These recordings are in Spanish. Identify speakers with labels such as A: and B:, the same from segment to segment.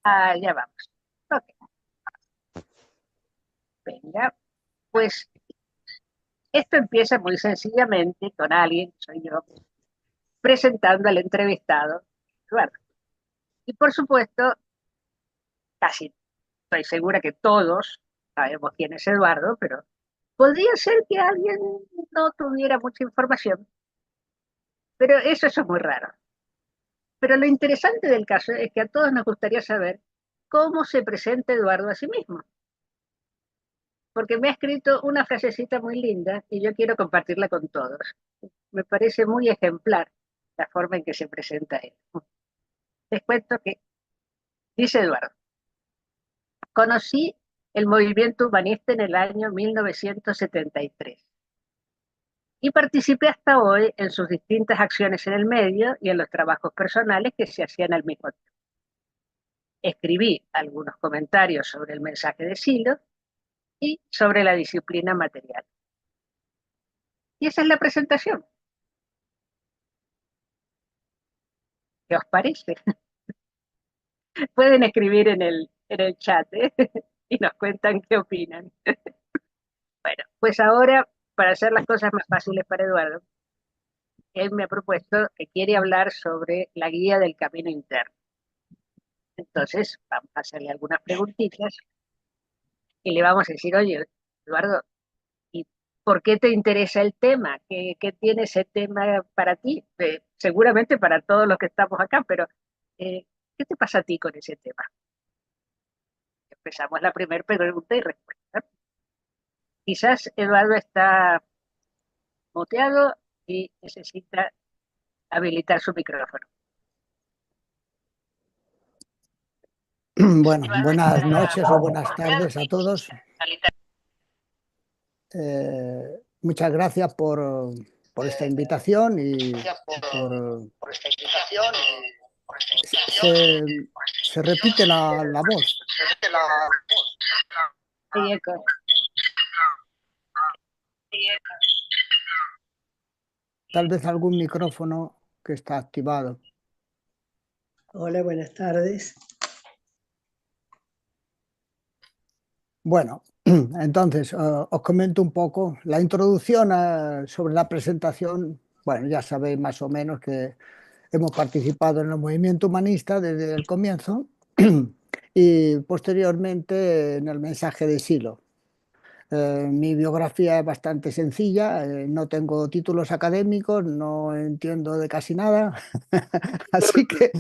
A: Ah, ya vamos. Ok, venga. Pues esto empieza muy sencillamente con alguien, soy yo, presentando al entrevistado, Eduardo. Y por supuesto, casi estoy segura que todos sabemos quién es Eduardo, pero podría ser que alguien no tuviera mucha información, pero eso es muy raro. Pero lo interesante del caso es que a todos nos gustaría saber cómo se presenta Eduardo a sí mismo, porque me ha escrito una frasecita muy linda y yo quiero compartirla con todos. Me parece muy ejemplar la forma en que se presenta él. Les cuento que, dice Eduardo, conocí el movimiento humanista en el año 1973 y participé hasta hoy en sus distintas acciones en el medio y en los trabajos personales que se hacían al mismo tiempo. Escribí algunos comentarios sobre el mensaje de Silo y sobre la disciplina material. Y esa es la presentación. ¿Qué os parece? Pueden escribir en el chat, ¿eh? Y nos cuentan qué opinan. Bueno, pues ahora, para hacer las cosas más fáciles para Eduardo, él me ha propuesto que quiere hablar sobre la guía del camino interno. Entonces, vamos a hacerle algunas preguntitas y le vamos a decir, oye, Eduardo, ¿y por qué te interesa el tema? ¿Qué tiene ese tema para ti? Seguramente para todos los que estamos acá, pero eh, ¿qué te pasa a ti con ese tema? Empezamos la primera pregunta y respuesta. Quizás Eduardo está muteado y necesita habilitar su micrófono.
B: Bueno, buenas noches o buenas tardes a todos. Muchas gracias por esta invitación y se, se repite la voz.
A: Sí, eco.
B: Tal vez algún micrófono que está activado.
C: Hola, buenas tardes.
B: Bueno, entonces os comento un poco la introducción sobre la presentación. Bueno, ya sabéis más o menos que hemos participado en el movimiento humanista desde el comienzo y posteriormente en el mensaje de Silo. Mi biografía es bastante sencilla, no tengo títulos académicos, no entiendo de casi nada, así que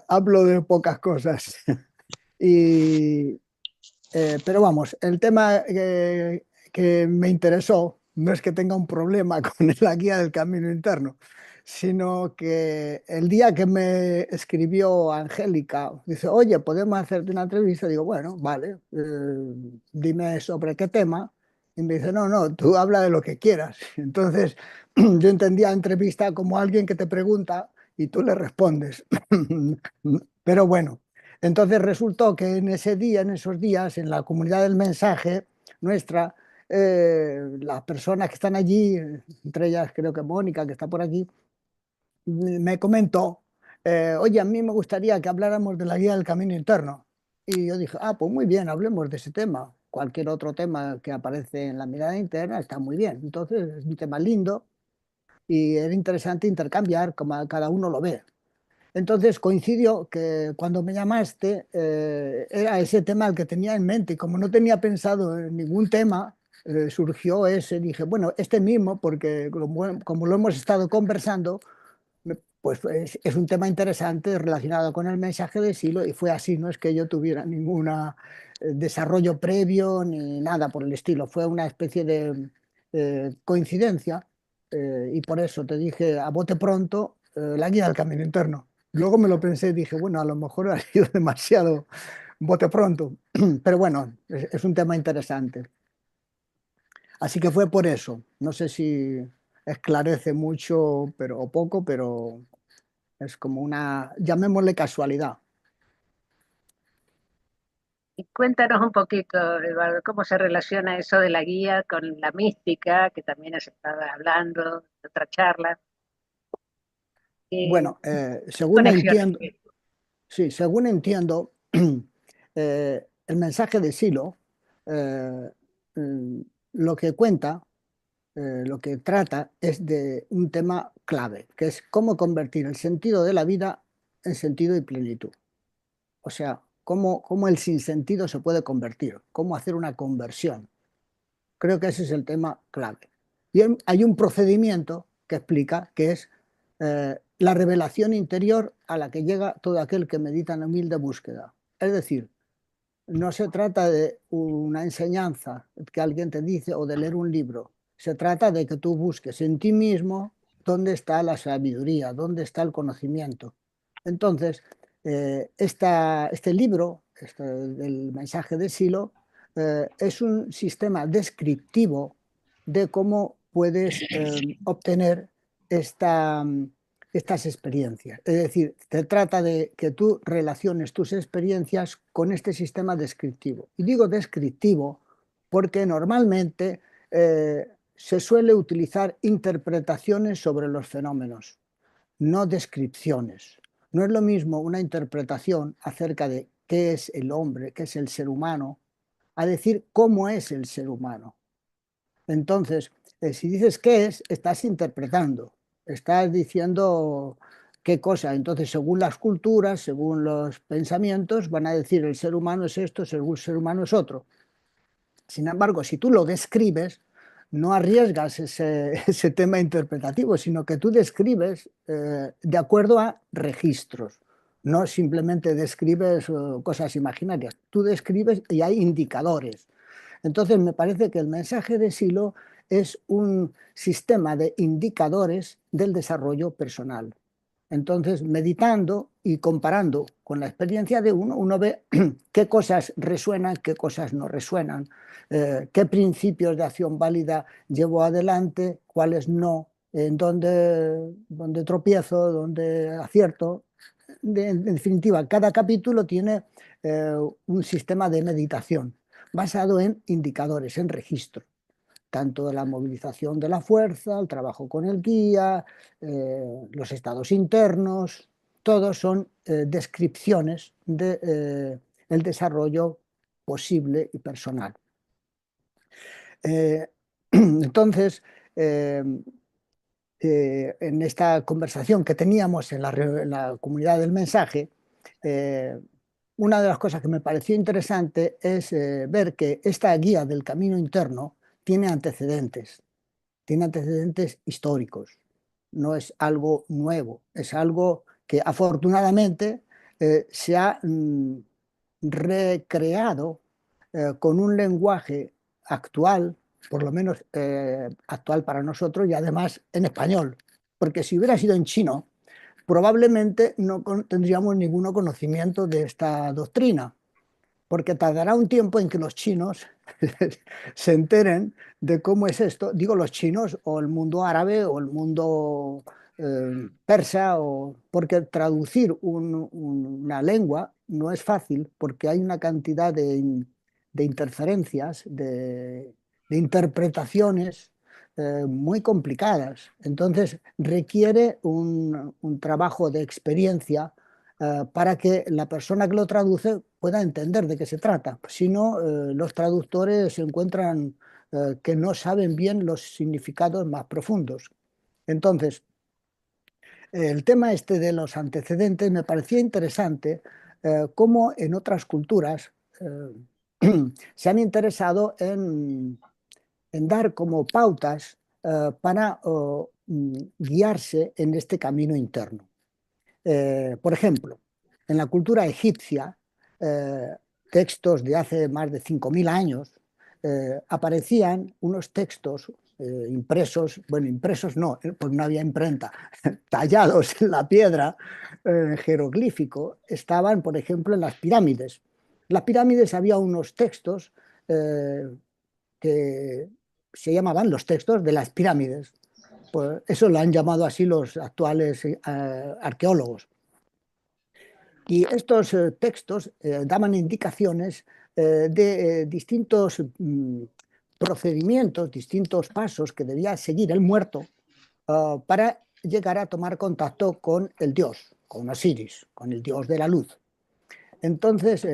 B: hablo de pocas cosas. Y, pero vamos, el tema que me interesó no es que tenga un problema con la guía del camino interno, sino que el día que me escribió Angélica, dice, oye, ¿podemos hacerte una entrevista? Digo, bueno, vale, dime sobre qué tema. Y me dice, no, no, tú habla de lo que quieras. Entonces, yo entendía entrevista como alguien que te pregunta y tú le respondes. Pero bueno. Entonces resultó que en ese día, en esos días, en la comunidad del mensaje nuestra, las personas que están allí, entre ellas creo que Mónica, que está por aquí, me comentó, oye, a mí me gustaría que habláramos de la guía del camino interno. Y yo dije, ah, pues muy bien, hablemos de ese tema. Cualquier otro tema que aparece en la mirada interna está muy bien. Entonces es un tema lindo y era interesante intercambiar como cada uno lo ve. Entonces coincidió que cuando me llamaste era ese tema el que tenía en mente y como no tenía pensado en ningún tema, surgió ese, dije, bueno, este mismo, porque como lo hemos estado conversando, pues es un tema interesante relacionado con el mensaje de Silo y fue así, no es que yo tuviera ningún desarrollo previo ni nada por el estilo, fue una especie de coincidencia y por eso te dije a bote pronto la guía del camino interno. Luego me lo pensé y dije, bueno, a lo mejor ha sido demasiado bote pronto, pero bueno, es un tema interesante. Así que fue por eso. No sé si esclarece mucho pero, o poco, pero es como una, llamémosle casualidad.
A: Y cuéntanos un poquito, Eduardo, cómo se relaciona eso de la guía con la mística, que también has estado hablando, de otra charla.
B: Bueno, según
A: conexiones.
B: entiendo, sí, según entiendo, el mensaje de Silo eh, mm, lo que cuenta, lo que trata es de un tema clave, que es cómo convertir el sentido de la vida en sentido y plenitud. O sea, cómo el sinsentido se puede convertir, cómo hacer una conversión. Creo que ese es el tema clave. Y hay un procedimiento que explica que es la revelación interior a la que llega todo aquel que medita en humilde búsqueda. Es decir, no se trata de una enseñanza que alguien te dice o de leer un libro. Se trata de que tú busques en ti mismo dónde está la sabiduría, dónde está el conocimiento. Entonces, este libro, del mensaje de Silo, es un sistema descriptivo de cómo puedes obtener esta, estas experiencias. Es decir, se trata de que tú relaciones tus experiencias con este sistema descriptivo. Y digo descriptivo porque normalmente se suele utilizar interpretaciones sobre los fenómenos, no descripciones. No es lo mismo una interpretación acerca de qué es el hombre, qué es el ser humano, a decir cómo es el ser humano. Entonces, si dices qué es, estás interpretando, estás diciendo qué cosa. Entonces, según las culturas, según los pensamientos, van a decir el ser humano es esto, el ser humano es otro. Sin embargo, si tú lo describes, no arriesgas ese tema interpretativo, sino que tú describes de acuerdo a registros. No simplemente describes cosas imaginarias, tú describes y hay indicadores. Entonces, me parece que el mensaje de Silo es un sistema de indicadores del desarrollo personal. Entonces, meditando y comparando con la experiencia de uno, uno ve qué cosas resuenan, qué cosas no resuenan, qué principios de acción válida llevo adelante, cuáles no, en dónde tropiezo, dónde acierto. En definitiva, cada capítulo tiene un sistema de meditación basado en indicadores, en registro, tanto de la movilización de la fuerza, el trabajo con el guía, los estados internos, todos son descripciones del desarrollo posible y personal. Eh, entonces, eh, en esta conversación que teníamos en la comunidad del mensaje, eh, una de las cosas que me pareció interesante es ver que esta guía del camino interno tiene antecedentes históricos, no es algo nuevo, es algo que afortunadamente se ha recreado con un lenguaje actual, por lo menos actual para nosotros, y además en español, porque si hubiera sido en chino, probablemente no tendríamos ningún conocimiento de esta doctrina, porque tardará un tiempo en que los chinos se enteren de cómo es esto. Digo los chinos o el mundo árabe o el mundo persa, porque traducir una lengua no es fácil porque hay una cantidad de interferencias, de interpretaciones muy complicadas. Entonces requiere un trabajo de experiencia para que la persona que lo traduce pueda entender de qué se trata. Si no, los traductores se encuentran que no saben bien los significados más profundos. Entonces, el tema este de los antecedentes me parecía interesante, cómo en otras culturas se han interesado en dar como pautas para guiarse en este camino interno. Por ejemplo, en la cultura egipcia, eh, textos de hace más de 5.000 años, aparecían unos textos impresos, bueno, impresos no, pues no había imprenta, tallados en la piedra, jeroglífico, estaban, por ejemplo, en las pirámides. En las pirámides había unos textos que se llamaban los textos de las pirámides. Pues eso lo han llamado así los actuales arqueólogos. Y estos textos daban indicaciones de distintos procedimientos, distintos pasos que debía seguir el muerto para llegar a tomar contacto con el dios, con Osiris, con el dios de la luz. Entonces,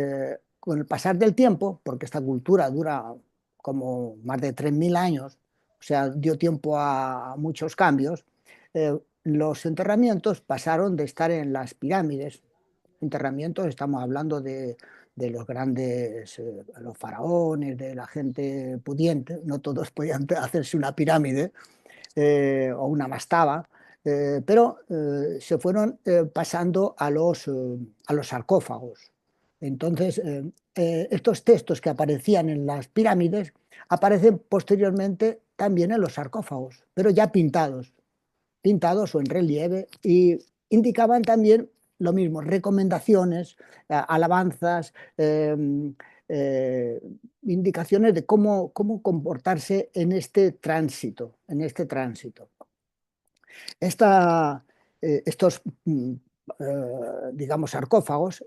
B: con el pasar del tiempo, porque esta cultura dura como más de 3000 años, o sea, dio tiempo a muchos cambios, los enterramientos pasaron de estar en las pirámides. Enterramientos, estamos hablando de los grandes, los faraones, de la gente pudiente, no todos podían hacerse una pirámide o una mastaba, pero se fueron pasando a los sarcófagos. Entonces, estos textos que aparecían en las pirámides aparecen posteriormente también en los sarcófagos, pero ya pintados, pintados o en relieve, y indicaban también lo mismo, recomendaciones, alabanzas, eh, indicaciones de cómo comportarse en este tránsito, en este tránsito. Estos, digamos, sarcófagos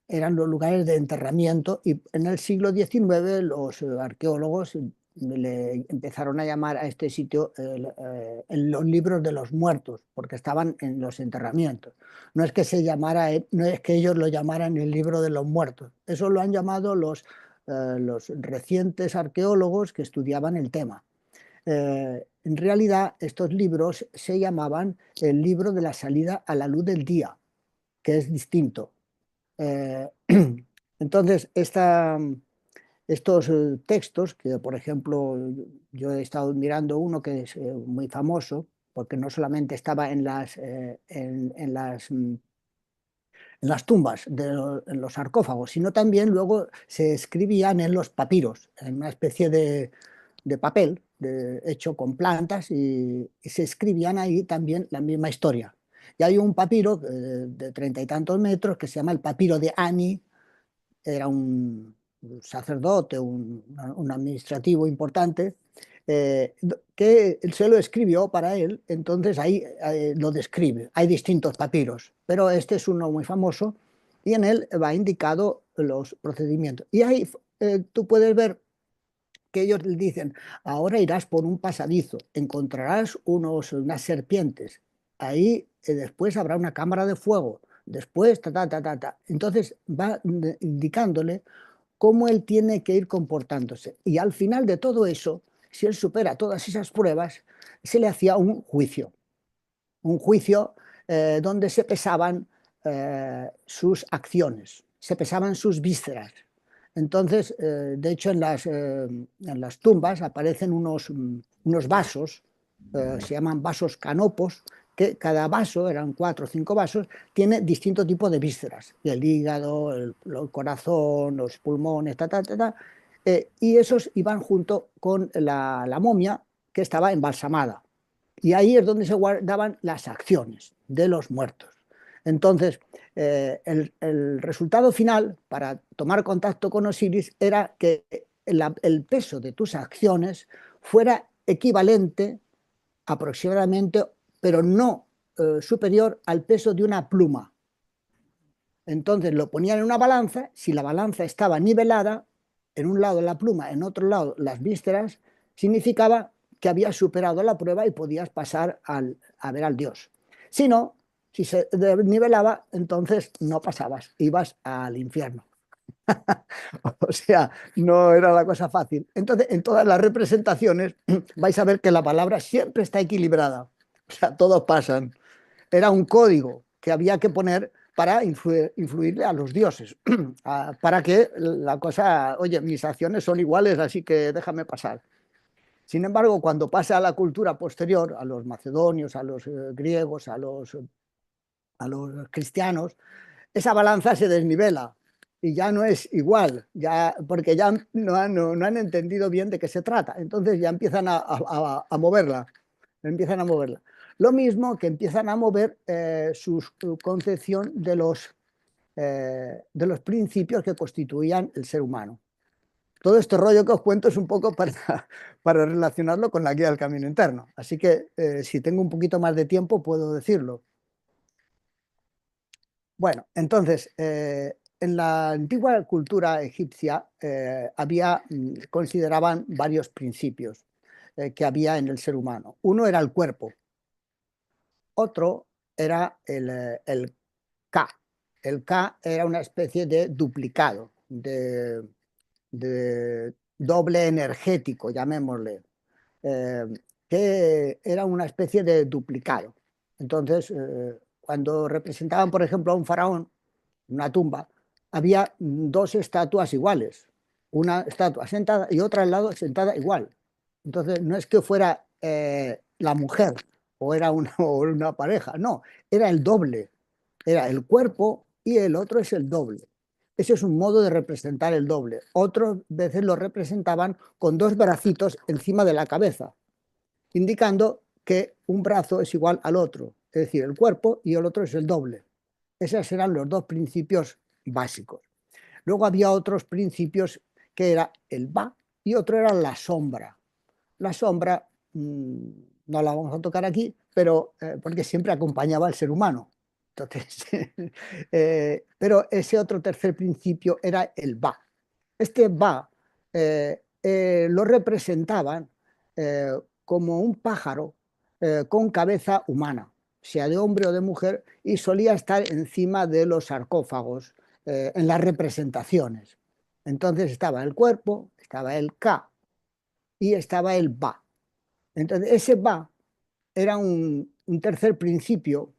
B: eran los lugares de enterramiento, y en el siglo XIX los arqueólogos le empezaron a llamar a este sitio en los libros de los muertos, porque estaban en los enterramientos. No es que se llamara, no es que ellos lo llamaran el libro de los muertos, eso lo han llamado los recientes arqueólogos que estudiaban el tema. En realidad, estos libros se llamaban el libro de la salida a la luz del día, que es distinto. Eh, entonces, estos textos, que por ejemplo yo he estado mirando uno que es muy famoso, porque no solamente estaba en las tumbas, en los sarcófagos, sino también luego se escribían en los papiros, en una especie de papel hecho con plantas, y se escribían ahí también la misma historia. Y hay un papiro de 30 y tantos metros que se llama el papiro de Ani. Era un sacerdote, un administrativo importante, que él se lo escribió para él, entonces ahí lo describe. Hay distintos papiros, pero este es uno muy famoso, y en él va indicado los procedimientos. Y ahí tú puedes ver que ellos le dicen: ahora irás por un pasadizo, encontrarás unas serpientes, ahí después habrá una cámara de fuego, después ta, ta, ta, ta, ta. Entonces va indicándole cómo él tiene que ir comportándose. Y al final de todo eso, si él supera todas esas pruebas, se le hacía un juicio donde se pesaban sus acciones, se pesaban sus vísceras. Entonces, de hecho, en las tumbas aparecen unos vasos, se llaman vasos canopos, que cada vaso, eran 4 o 5 vasos, tiene distinto tipo de vísceras, el hígado, el corazón, los pulmones, ta, ta, ta, ta, y esos iban junto con la momia que estaba embalsamada. Y ahí es donde se guardaban las acciones de los muertos. Entonces, el resultado final para tomar contacto con Osiris era que el peso de tus acciones fuera equivalente aproximadamente, pero no superior al peso de una pluma. Entonces lo ponían en una balanza, si la balanza estaba nivelada, en un lado la pluma, en otro lado las vísceras, significaba que habías superado la prueba y podías pasar a ver al dios. Si no, si se nivelaba, entonces no pasabas, ibas al infierno. O sea, no era la cosa fácil. Entonces, en todas las representaciones vais a ver que la palabra siempre está equilibrada. O sea, todos pasan. Era un código que había que poner para influirle a los dioses, para que la cosa, oye, mis acciones son iguales, así que déjame pasar. Sin embargo, cuando pasa a la cultura posterior, a los macedonios, a los griegos, a los cristianos, esa balanza se desnivela y ya no es igual, ya, porque ya no han entendido bien de qué se trata. Entonces ya empiezan a moverla, empiezan a moverla. Lo mismo que empiezan a mover su concepción de los principios que constituían el ser humano. Todo este rollo que os cuento es un poco para relacionarlo con la guía del camino interno. Así que si tengo un poquito más de tiempo puedo decirlo. Bueno, entonces, en la antigua cultura egipcia consideraban varios principios que había en el ser humano. Uno era el cuerpo. Otro era el K. El K era una especie de duplicado, de doble energético, llamémosle, eh, que era una especie de duplicado. Entonces, cuando representaban, por ejemplo, a un faraón, una tumba, había dos estatuas iguales, una estatua sentada y otra al lado sentada igual. Entonces, no es que fuera la mujer o era o una pareja, no, era el doble, era el cuerpo y el otro es el doble. Ese es un modo de representar el doble. Otras veces lo representaban con dos bracitos encima de la cabeza, indicando que un brazo es igual al otro, es decir, el cuerpo y el otro es el doble. Esos eran los dos principios básicos. Luego había otros principios que era el ba y otro era la sombra. La sombra no la vamos a tocar aquí, pero porque siempre acompañaba al ser humano. Entonces, pero ese otro tercer principio era el ba. Este ba lo representaban eh, como un pájaro con cabeza humana, sea de hombre o de mujer, y solía estar encima de los sarcófagos en las representaciones. Entonces estaba el cuerpo, estaba el ka y estaba el ba. Entonces ese ba era un tercer principio,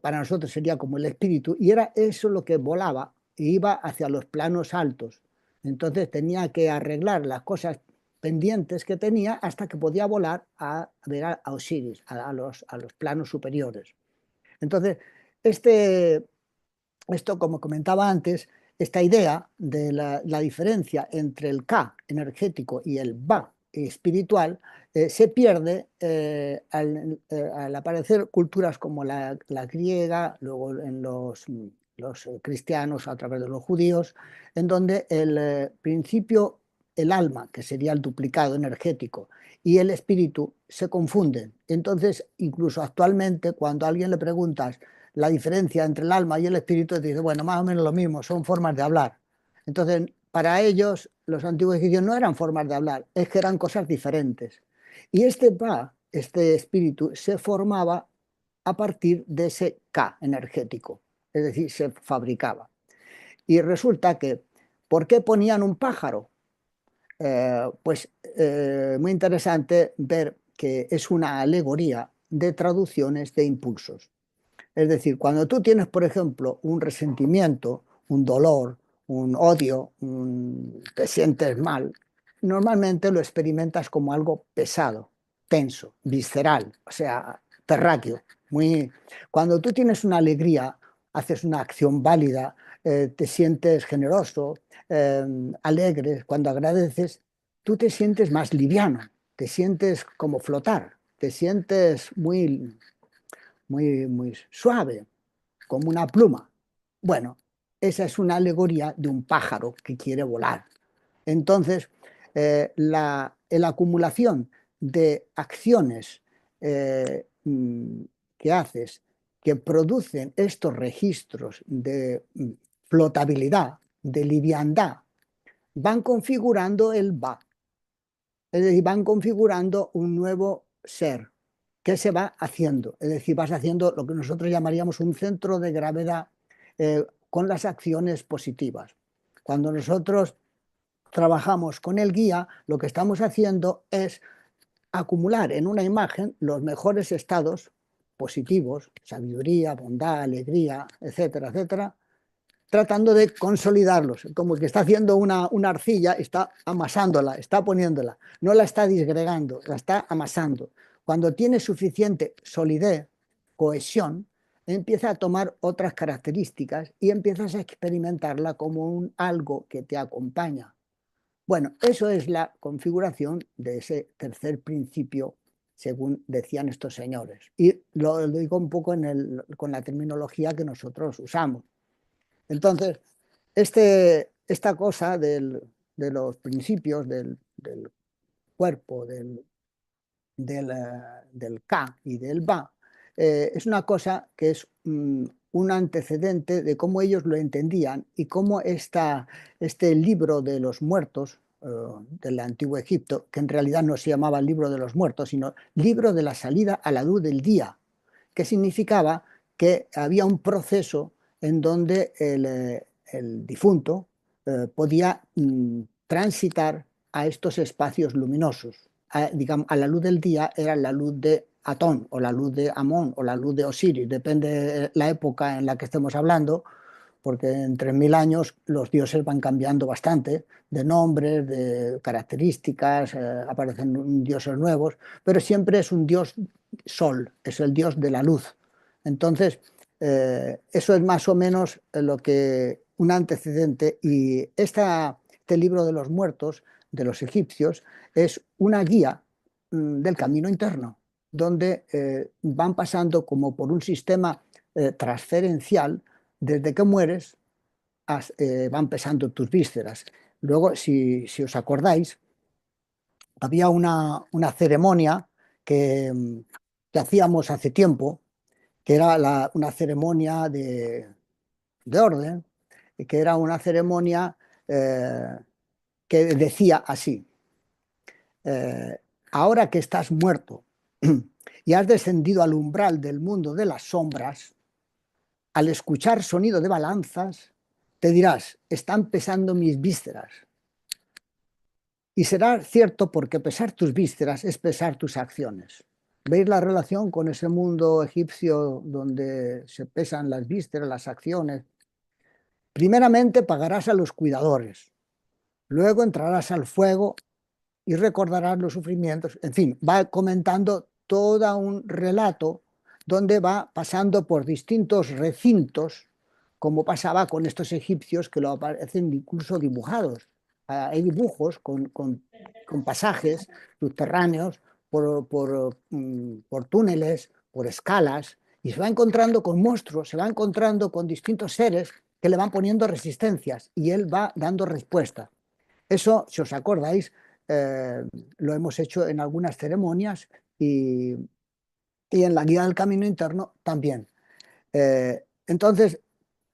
B: para nosotros sería como el espíritu, y era eso lo que volaba e iba hacia los planos altos. Entonces tenía que arreglar las cosas pendientes que tenía hasta que podía volar a ver a Osiris, a los planos superiores. Entonces, este, esto, como comentaba antes, esta idea de la diferencia entre el Ka energético y el Ba espiritual se pierde al aparecer culturas como la griega, luego en los cristianos a través de los judíos, en donde el principio, el alma, que sería el duplicado energético, y el espíritu se confunden. Entonces, incluso actualmente, cuando a alguien le preguntas la diferencia entre el alma y el espíritu, te dice, bueno, más o menos lo mismo, son formas de hablar. Entonces, para ellos, los antiguos egipcios no eran formas de hablar, es que eran cosas diferentes. Y este pa, este espíritu, se formaba a partir de ese Ka energético, es decir, se fabricaba. Y resulta que, ¿por qué ponían un pájaro? Muy interesante ver que es una alegoría de traducciones de impulsos. Es decir, cuando tú tienes, por ejemplo, un resentimiento, un dolor, un odio, te sientes mal, normalmente lo experimentas como algo pesado, tenso, visceral, o sea, terráqueo. Muy... Cuando tú tienes una alegría, haces una acción válida, te sientes generoso, eh, alegre, cuando agradeces, tú te sientes más liviano, te sientes como flotar, te sientes muy suave, como una pluma. Bueno, esa es una alegoría de un pájaro que quiere volar. Entonces, la acumulación de acciones que haces que producen estos registros de flotabilidad, de liviandad, van configurando el va, es decir, van configurando un nuevo ser que se va haciendo, es decir, vas haciendo lo que nosotros llamaríamos un centro de gravedad con las acciones positivas. Cuando nosotros trabajamos con el guía, lo que estamos haciendo es acumular en una imagen los mejores estados positivos, sabiduría, bondad, alegría, etcétera, etcétera, tratando de consolidarlos, como que está haciendo una arcilla, está amasándola, está poniéndola, no la está disgregando, la está amasando. Cuando tiene suficiente solidez, cohesión, empieza a tomar otras características y empiezas a experimentarla como algo que te acompaña. Bueno, eso es la configuración de ese tercer principio, según decían estos señores. Y lo digo un poco con la terminología que nosotros usamos. Entonces, esta cosa de los principios del cuerpo, del Ka y del Ba, es una cosa que es un antecedente de cómo ellos lo entendían y cómo este libro de los muertos del antiguo Egipto, que en realidad no se llamaba el libro de los muertos, sino libro de la salida a la luz del día, que significaba que había un proceso en donde el difunto podía transitar a estos espacios luminosos. Digamos, a la luz del día era la luz de Atón o la luz de Amón o la luz de Osiris, depende de la época en la que estemos hablando, porque en 3000 años los dioses van cambiando bastante de nombres, de características, aparecen dioses nuevos, pero siempre es un dios sol, es el dios de la luz. Entonces, eso es más o menos lo que un antecedente, y este libro de los muertos de los egipcios es una guía del camino interno, donde van pasando como por un sistema transferencial. Desde que mueres van pesando tus vísceras. Luego, si os acordáis, había una ceremonia que, que hacíamos hace tiempo, que era una ceremonia de orden, y que era una ceremonia eh, que decía así: eh, ahora que estás muerto y has descendido al umbral del mundo de las sombras, al escuchar sonido de balanzas, te dirás, están pesando mis vísceras. Y será cierto, porque pesar tus vísceras es pesar tus acciones. ¿Veis la relación con ese mundo egipcio donde se pesan las vísceras, las acciones? Primeramente pagarás a los cuidadores, luego entrarás al fuego y recordarás los sufrimientos. En fin, va comentando todo un relato donde va pasando por distintos recintos, como pasaba con estos egipcios que lo aparecen incluso dibujados. Hay dibujos con pasajes subterráneos por túneles, por escalas, y se va encontrando con monstruos, se va encontrando con distintos seres que le van poniendo resistencias y él va dando respuesta. Eso, si os acordáis, eh, lo hemos hecho en algunas ceremonias y en la guía del camino interno también. Entonces,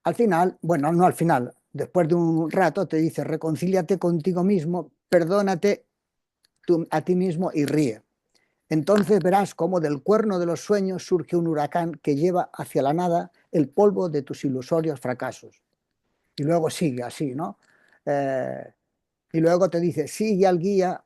B: al final, bueno, no al final, después de un rato te dice, reconcíliate contigo mismo, perdónate a ti mismo y ríe. Entonces verás cómo del cuerno de los sueños surge un huracán que lleva hacia la nada el polvo de tus ilusorios fracasos. Y luego sigue así, ¿no? Eh, y luego te dice, sigue al guía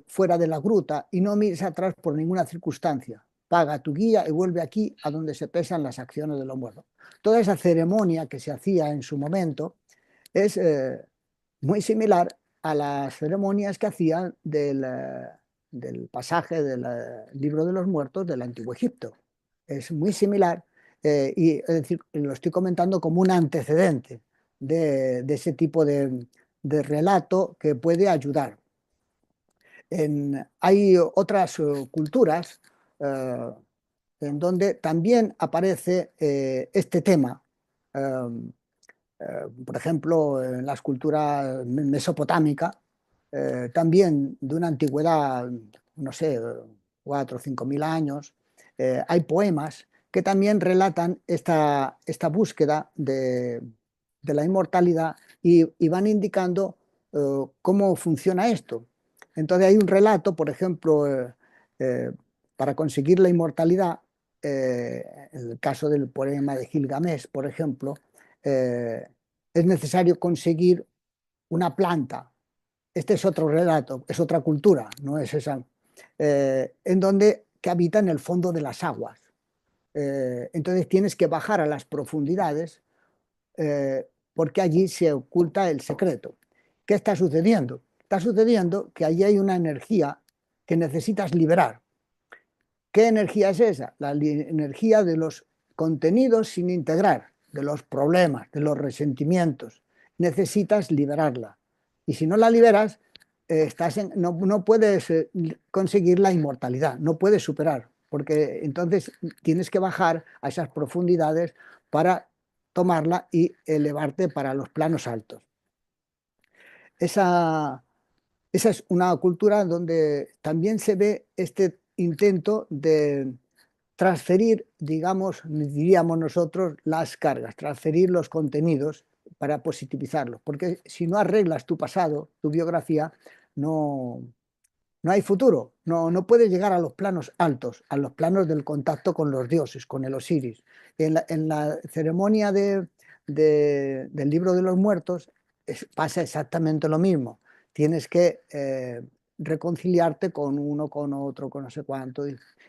B: fuera de la gruta y no mires atrás por ninguna circunstancia. Paga tu guía y vuelve aquí a donde se pesan las acciones de los muertos. Toda esa ceremonia que se hacía en su momento es muy similar a las ceremonias que hacían del pasaje del libro de los muertos del Antiguo Egipto. Es muy similar, y es decir, lo estoy comentando como un antecedente de ese tipo de relato que puede ayudar. Hay otras culturas eh, en donde también aparece este tema. Eh, por ejemplo, en la escultura mesopotámica, también de una antigüedad, no sé, 4 o 5 mil años, hay poemas que también relatan esta búsqueda de la inmortalidad y van indicando cómo funciona esto. Entonces hay un relato, por ejemplo, eh, para conseguir la inmortalidad, en el caso del poema de Gilgamesh, por ejemplo, eh, es necesario conseguir una planta. Este es otro relato, es otra cultura, no es esa, en donde que habita en el fondo de las aguas. Entonces tienes que bajar a las profundidades, porque allí se oculta el secreto. ¿Qué está sucediendo? Está sucediendo que allí hay una energía que necesitas liberar. ¿Qué energía es esa? La energía de los contenidos sin integrar, de los problemas, de los resentimientos. Necesitas liberarla. Y si no la liberas, no puedes conseguir la inmortalidad, no puedes superar, porque entonces tienes que bajar a esas profundidades para tomarla y elevarte para los planos altos. Esa, esa es una cultura donde también se ve este intento de transferir, digamos, diríamos nosotros, las cargas, transferir los contenidos para positivizarlos. Porque si no arreglas tu pasado, tu biografía, no, no hay futuro, no puedes llegar a los planos altos, a los planos del contacto con los dioses, con el Osiris. En la ceremonia del libro de los muertos pasa exactamente lo mismo. Tienes que reconciliarte con uno, con otro, con no sé cuánto,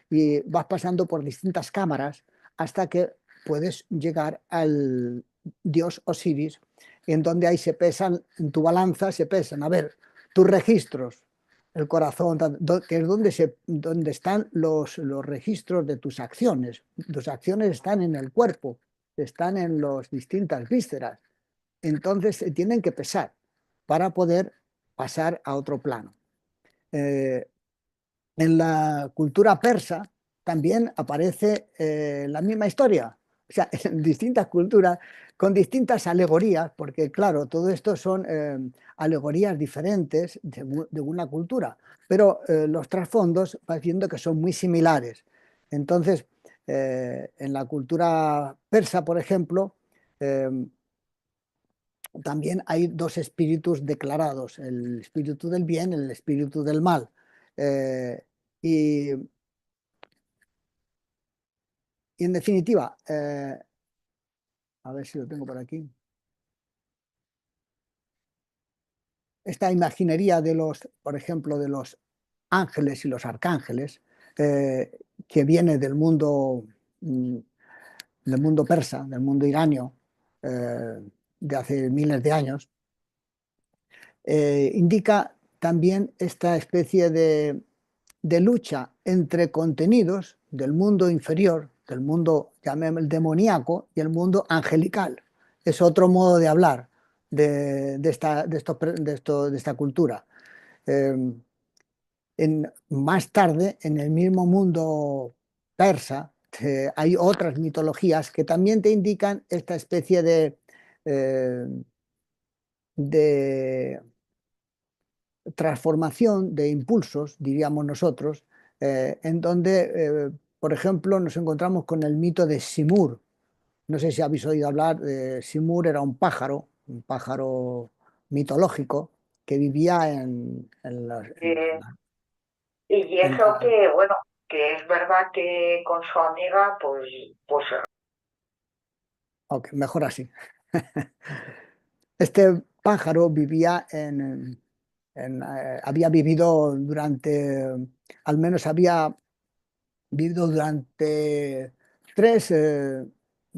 B: y vas pasando por distintas cámaras hasta que puedes llegar al dios Osiris, en donde ahí se pesan, en tu balanza se pesan, a ver, tus registros, el corazón, que es donde están los registros de tus acciones. Tus acciones están en el cuerpo, están en las distintas vísceras. Entonces se tienen que pesar para poder pasar a otro plano. Eh, en la cultura persa también aparece la misma historia, o sea, en distintas culturas, con distintas alegorías, porque claro, todo esto son alegorías diferentes de una cultura, pero los trasfondos vas viendo que son muy similares. Entonces, en la cultura persa, por ejemplo, eh, también hay dos espíritus declarados, el espíritu del bien y el espíritu del mal. Eh, y, y en definitiva, a ver si lo tengo por aquí, esta imaginería de los, por ejemplo, de los ángeles y los arcángeles, eh, que viene mm, del mundo persa, del mundo iranio, de hace miles de años, indica también esta especie de lucha entre contenidos del mundo inferior, del mundo, llamémoslo demoníaco, y el mundo angelical. Es otro modo de hablar de esta cultura. Eh, Más tarde, en el mismo mundo persa, hay otras mitologías que también te indican esta especie eh, de transformación de impulsos, diríamos nosotros, en donde, por ejemplo, nos encontramos con el mito de Simur. No sé si habéis oído hablar de Simur, era un pájaro mitológico que vivía
D: Eh, y
B: en
D: eso que, bueno, que es verdad que con su amiga, pues
B: ok, mejor así. Este pájaro vivía había vivido durante, al menos había vivido durante tres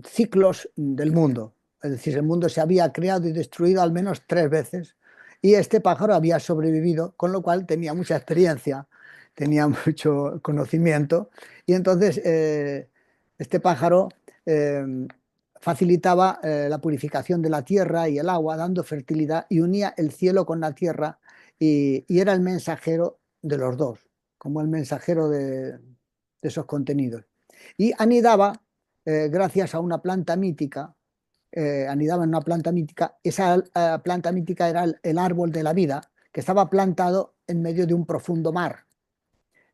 B: ciclos del mundo. Es decir, el mundo se había creado y destruido al menos tres veces y este pájaro había sobrevivido, con lo cual tenía mucha experiencia, tenía mucho conocimiento y entonces este pájaro eh, facilitaba la purificación de la tierra y el agua, dando fertilidad y unía el cielo con la tierra y era el mensajero de los dos, como el mensajero de esos contenidos. Y anidaba, gracias a una planta mítica, anidaba en una planta mítica, esa planta mítica era el árbol de la vida, que estaba plantado en medio de un profundo mar,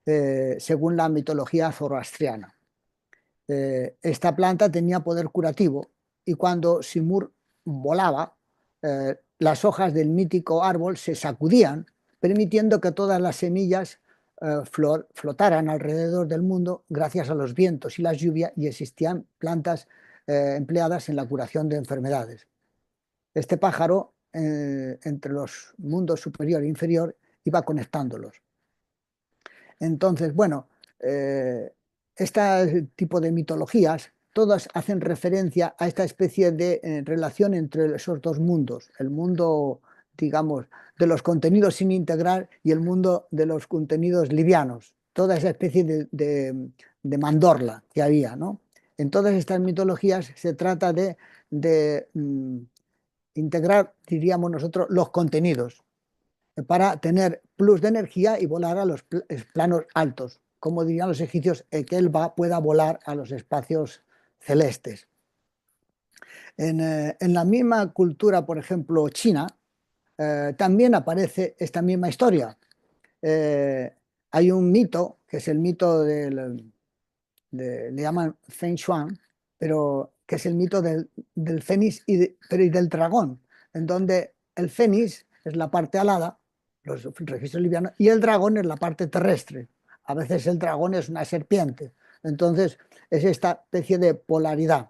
B: según la mitología zoroastriana. Esta planta tenía poder curativo y cuando Simur volaba, las hojas del mítico árbol se sacudían, permitiendo que todas las semillas flotaran alrededor del mundo gracias a los vientos y las lluvias y existían plantas empleadas en la curación de enfermedades. Este pájaro, entre los mundos superior e inferior, iba conectándolos. Entonces, bueno, este tipo de mitologías, todas hacen referencia a esta especie de relación entre esos dos mundos, el mundo, digamos, de los contenidos sin integrar y el mundo de los contenidos livianos, toda esa especie de mandorla que había, ¿no? En todas estas mitologías se trata de integrar, diríamos nosotros, los contenidos para tener plus de energía y volar a los planos altos, como dirían los egipcios, que él pueda volar a los espacios celestes. En la misma cultura, por ejemplo, china, también aparece esta misma historia. Eh, Hay un mito, que es el mito le llaman Feng Shuang, pero que es el mito del fénix pero y del dragón, en donde el fénix es la parte alada, los registros livianos, y el dragón es la parte terrestre. A veces el dragón es una serpiente. Entonces, es esta especie de polaridad.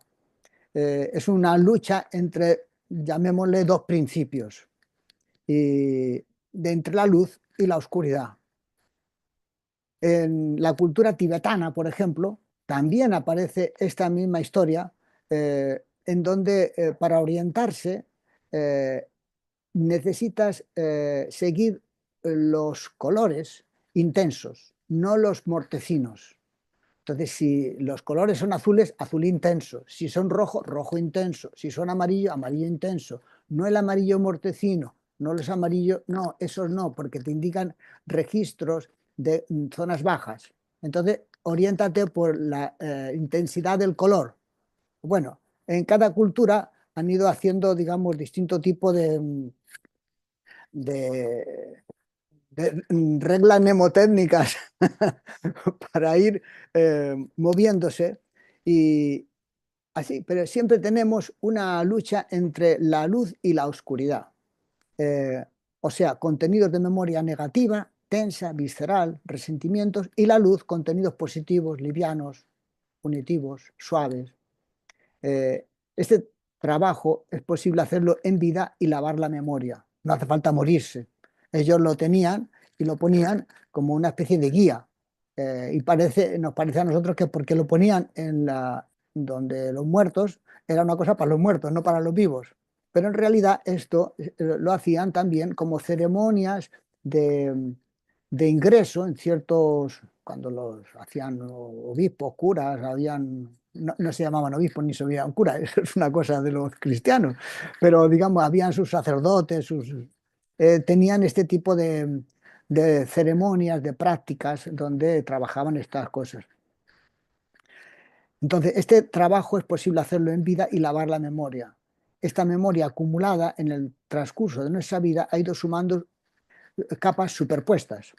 B: Es una lucha entre, llamémosle, dos principios, de entre la luz y la oscuridad. En la cultura tibetana, por ejemplo, también aparece esta misma historia, en donde para orientarse eh, necesitas seguir los colores intensos, no los mortecinos. Entonces, si los colores son azules, azul intenso. Si son rojo, rojo intenso. Si son amarillo, amarillo intenso. No el amarillo mortecino, no los amarillos, no, esos no, porque te indican registros de zonas bajas. Entonces, oriéntate por la intensidad del color. Bueno, en cada cultura han ido haciendo, digamos, distinto tipo de, reglas mnemotécnicas para ir moviéndose y así, pero siempre tenemos una lucha entre la luz y la oscuridad. Eh, o sea, contenidos de memoria negativa, tensa, visceral, resentimientos, y la luz, contenidos positivos, livianos, punitivos, suaves. Este trabajo es posible hacerlo en vida y lavar la memoria. No hace falta morirse. Ellos lo tenían y lo ponían como una especie de guía. Y nos parece a nosotros que porque lo ponían donde los muertos, era una cosa para los muertos, no para los vivos. Pero en realidad esto lo hacían también como ceremonias de, de ingreso en ciertos, cuando los hacían obispos, curas, no se llamaban obispos ni se llamaban curas, eso es una cosa de los cristianos, pero digamos, habían sus sacerdotes, tenían este tipo de ceremonias, de prácticas donde trabajaban estas cosas. Entonces, este trabajo es posible hacerlo en vida y lavar la memoria. Esta memoria acumulada en el transcurso de nuestra vida ha ido sumando capas superpuestas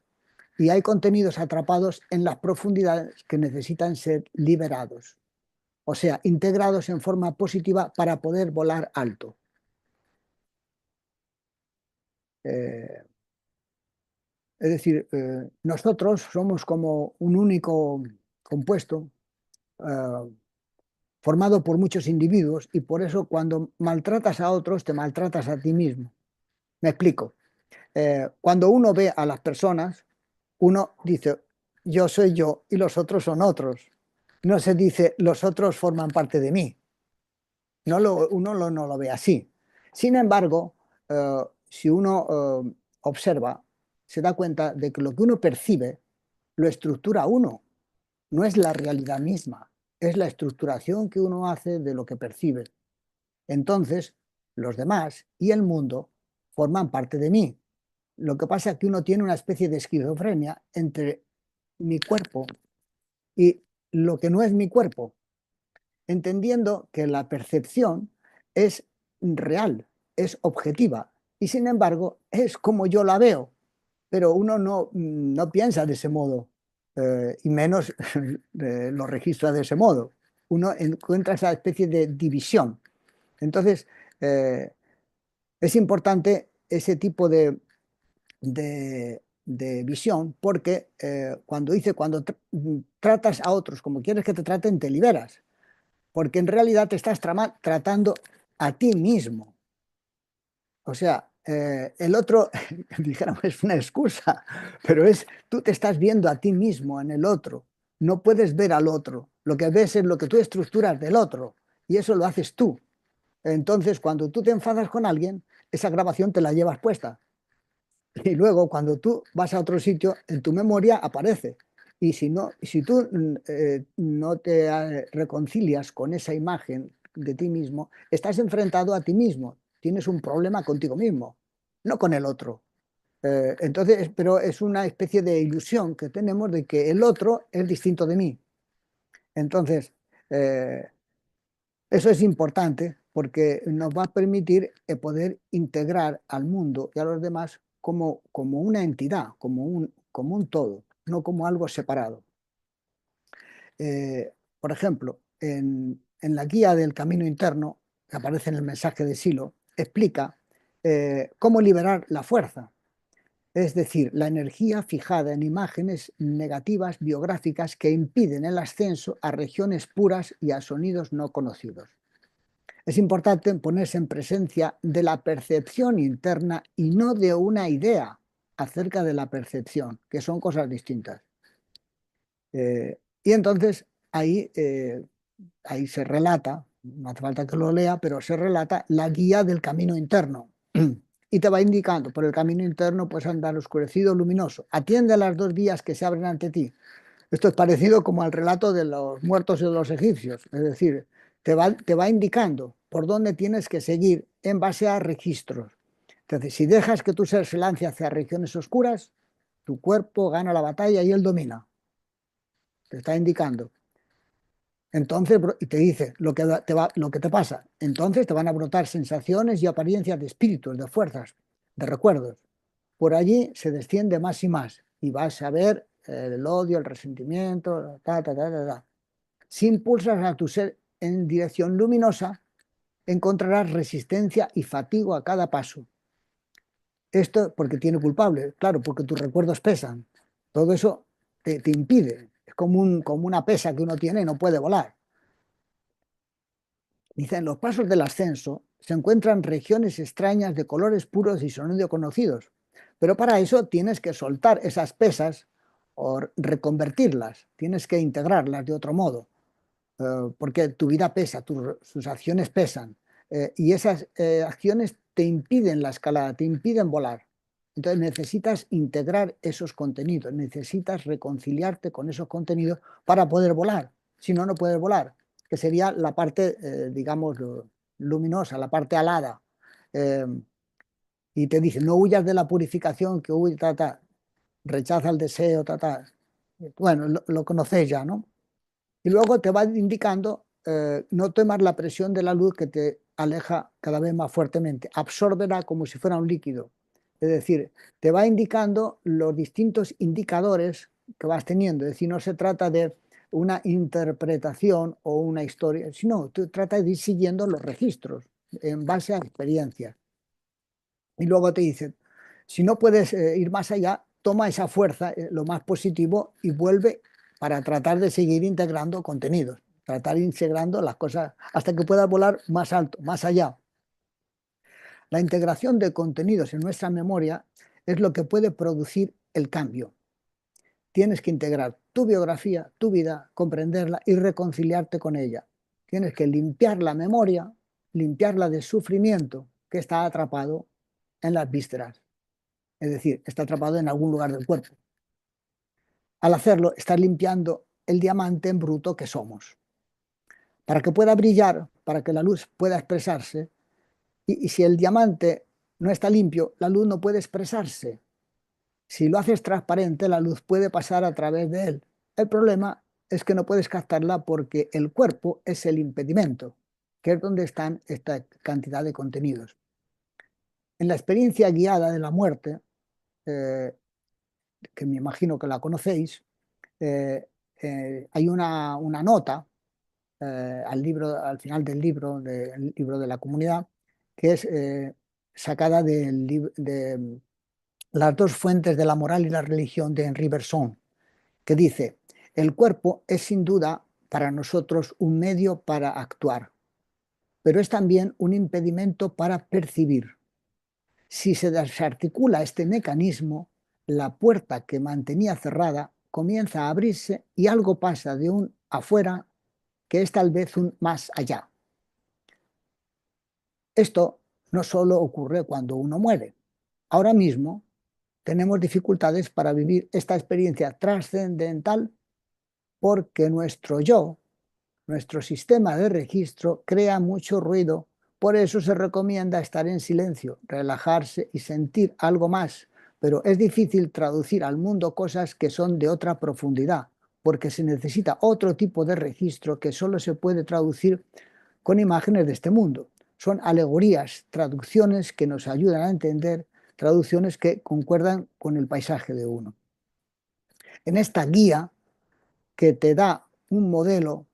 B: y hay contenidos atrapados en las profundidades que necesitan ser liberados, o sea, integrados en forma positiva para poder volar alto. Eh, es decir, nosotros somos como un único compuesto eh, formado por muchos individuos y por eso cuando maltratas a otros te maltratas a ti mismo. Me explico. Cuando uno ve a las personas, uno dice, yo soy yo y los otros son otros. No se dice, los otros forman parte de mí. No lo ve así. Sin embargo, si uno observa, se da cuenta de que lo que uno percibe lo estructura uno. No es la realidad misma, es la estructuración que uno hace de lo que percibe. Entonces, los demás y el mundo forman parte de mí. Lo que pasa es que uno tiene una especie de esquizofrenia entre mi cuerpo y lo que no es mi cuerpo, entendiendo que la percepción es real, es objetiva y sin embargo es como yo la veo, pero uno no piensa de ese modo y menos lo registra de ese modo. Uno encuentra esa especie de división. Entonces, eh, es importante ese tipo de visión porque cuando tratas a otros como quieres que te traten, te liberas porque en realidad te estás tratando a ti mismo. O sea, el otro, dijéramos, es una excusa, pero tú te estás viendo a ti mismo en el otro. No puedes ver al otro. Lo que ves es lo que tú estructuras del otro y eso lo haces tú. Entonces, cuando tú te enfadas con alguien, esa grabación te la llevas puesta. Y luego, cuando tú vas a otro sitio, en tu memoria aparece. Y si tú no te reconcilias con esa imagen de ti mismo, estás enfrentado a ti mismo. Tienes un problema contigo mismo, no con el otro. Entonces, pero es una especie de ilusión que tenemos de que el otro es distinto de mí. Entonces, eh, eso es importante porque nos va a permitir poder integrar al mundo y a los demás como una entidad, como un todo, no como algo separado. Por ejemplo, en la guía del camino interno, que aparece en el mensaje de Silo, explica cómo liberar la fuerza. es decir, la energía fijada en imágenes negativas biográficas que impiden el ascenso a regiones puras y a sonidos no conocidos. Es importante ponerse en presencia de la percepción interna y no de una idea acerca de la percepción, que son cosas distintas. Y entonces ahí se relata, no hace falta que lo lea, pero se relata la guía del camino interno. Y te va indicando, por el camino interno puedes andar oscurecido o luminoso. Atiende a las dos vías que se abren ante ti. Esto es parecido como al relato de los muertos y de los egipcios. Es decir, te va indicando por dónde tienes que seguir en base a registros. Entonces, si dejas que tu ser se lance hacia regiones oscuras, tu cuerpo gana la batalla y él domina. Te está indicando. Entonces, y te dice lo que te pasa. Entonces te van a brotar sensaciones y apariencias de espíritus, de fuerzas, de recuerdos. Por allí se desciende más y más y vas a ver el odio, el resentimiento, ta, ta, ta, ta, ta. Si impulsas a tu ser en dirección luminosa, encontrarás resistencia y fatigo a cada paso. Esto porque tiene culpable, claro, porque tus recuerdos pesan. Todo eso te impide. Es como una pesa que uno tiene y no puede volar. Dice, en los pasos del ascenso se encuentran regiones extrañas de colores puros y sonidos conocidos, pero para eso tienes que soltar esas pesas o reconvertirlas, tienes que integrarlas de otro modo, porque tu vida pesa, sus acciones pesan, y esas acciones te impiden la escalada, te impiden volar. Entonces necesitas integrar esos contenidos, necesitas reconciliarte con esos contenidos para poder volar, si no, no puedes volar, que sería la parte, digamos, luminosa, la parte alada. Eh, y te dice, no huyas de la purificación, que huye, ta, ta, rechaza el deseo, ta, ta. Bueno, lo conocéis ya, ¿no? Y luego te va indicando, no temas la presión de la luz que te aleja cada vez más fuertemente, absórbela como si fuera un líquido. Es decir, te va indicando los distintos indicadores que vas teniendo. Es decir, no se trata de una interpretación o una historia, sino tú tratas de ir siguiendo los registros en base a experiencias. Y luego te dicen, si no puedes ir más allá, toma esa fuerza, lo más positivo, y vuelve para tratar de seguir integrando contenidos, tratar de integrando las cosas hasta que puedas volar más alto, más allá. La integración de contenidos en nuestra memoria es lo que puede producir el cambio. Tienes que integrar tu biografía, tu vida, comprenderla y reconciliarte con ella. Tienes que limpiar la memoria, limpiarla de sufrimiento que está atrapado en las vísceras. Es decir, está atrapado en algún lugar del cuerpo. Al hacerlo, estás limpiando el diamante en bruto que somos. Para que pueda brillar, para que la luz pueda expresarse, y si el diamante no está limpio, la luz no puede expresarse. Si lo haces transparente, la luz puede pasar a través de él. El problema es que no puedes captarla porque el cuerpo es el impedimento, que es donde están esta cantidad de contenidos. En la experiencia guiada de la muerte, eh, que me imagino que la conocéis, hay una nota al final del libro de la comunidad, que es sacada de Las dos fuentes de la moral y la religión de Henri Bergson, que dice, el cuerpo es sin duda para nosotros un medio para actuar, pero es también un impedimento para percibir. Si se desarticula este mecanismo, la puerta que mantenía cerrada comienza a abrirse y algo pasa de un afuera que es tal vez un más allá. Esto no solo ocurre cuando uno muere. Ahora mismo tenemos dificultades para vivir esta experiencia trascendental porque nuestro yo, nuestro sistema de registro, crea mucho ruido. Por eso se recomienda estar en silencio, relajarse y sentir algo más. Pero es difícil traducir al mundo cosas que son de otra profundidad, porque se necesita otro tipo de registro que solo se puede traducir con imágenes de este mundo. Son alegorías, traducciones que nos ayudan a entender, traducciones que concuerdan con el paisaje de uno. En esta guía que te da un modelo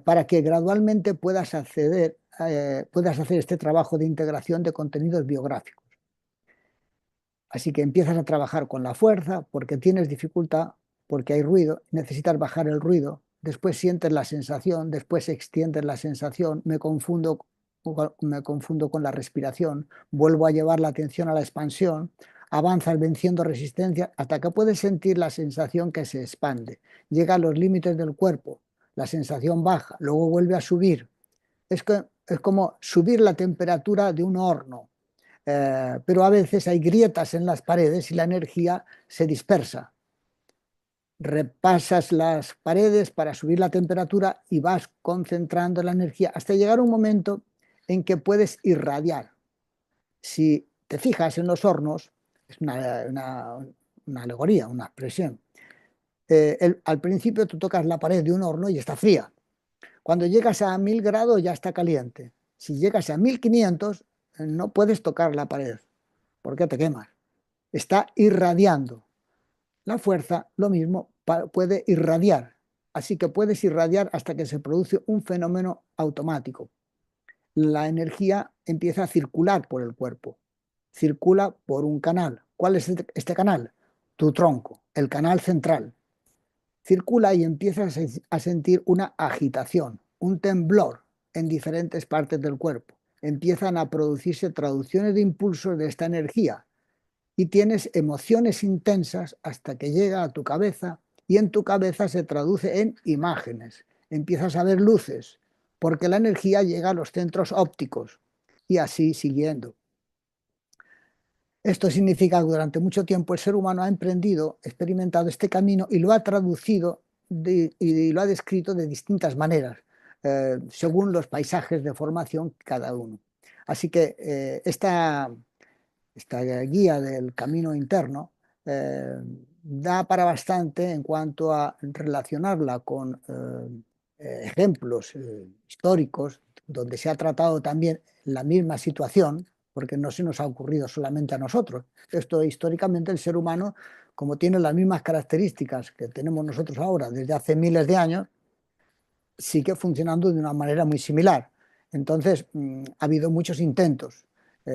B: para que gradualmente puedas hacer este trabajo de integración de contenidos biográficos. Así que empiezas a trabajar con la fuerza porque tienes dificultad, porque hay ruido, necesitas bajar el ruido, después sientes la sensación, después extiendes la sensación, me confundo con la respiración, vuelvo a llevar la atención a la expansión, avanzas venciendo resistencia hasta que puedes sentir la sensación que se expande, llega a los límites del cuerpo, la sensación baja, luego vuelve a subir. Es como subir la temperatura de un horno, pero a veces hay grietas en las paredes y la energía se dispersa. Repasas las paredes para subir la temperatura y vas concentrando la energía hasta llegar a un momento en que puedes irradiar. Si te fijas en los hornos, es una alegoría, una expresión. Al principio tú tocas la pared de un horno y está fría. Cuando llegas a 1000 grados ya está caliente. Si llegas a 1500 no puedes tocar la pared porque te quemas. Está irradiando. La fuerza, lo mismo, puede irradiar. Así que puedes irradiar hasta que se produce un fenómeno automático. La energía empieza a circular por el cuerpo. Circula por un canal. ¿Cuál es este canal? Tu tronco, el canal central. Circula y empiezas a sentir una agitación, un temblor en diferentes partes del cuerpo. Empiezan a producirse traducciones de impulsos de esta energía y tienes emociones intensas hasta que llega a tu cabeza y en tu cabeza se traduce en imágenes. Empiezas a ver luces porque la energía llega a los centros ópticos y así siguiendo. Esto significa que durante mucho tiempo el ser humano ha emprendido, experimentado este camino y lo ha traducido y lo ha descrito de distintas maneras, según los paisajes de formación cada uno. Así que esta guía del camino interno da para bastante en cuanto a relacionarla con ejemplos históricos donde se ha tratado también la misma situación, porque no se nos ha ocurrido solamente a nosotros. Esto históricamente el ser humano, como tiene las mismas características que tenemos nosotros ahora desde hace miles de años, sigue funcionando de una manera muy similar. Entonces, ha habido muchos intentos.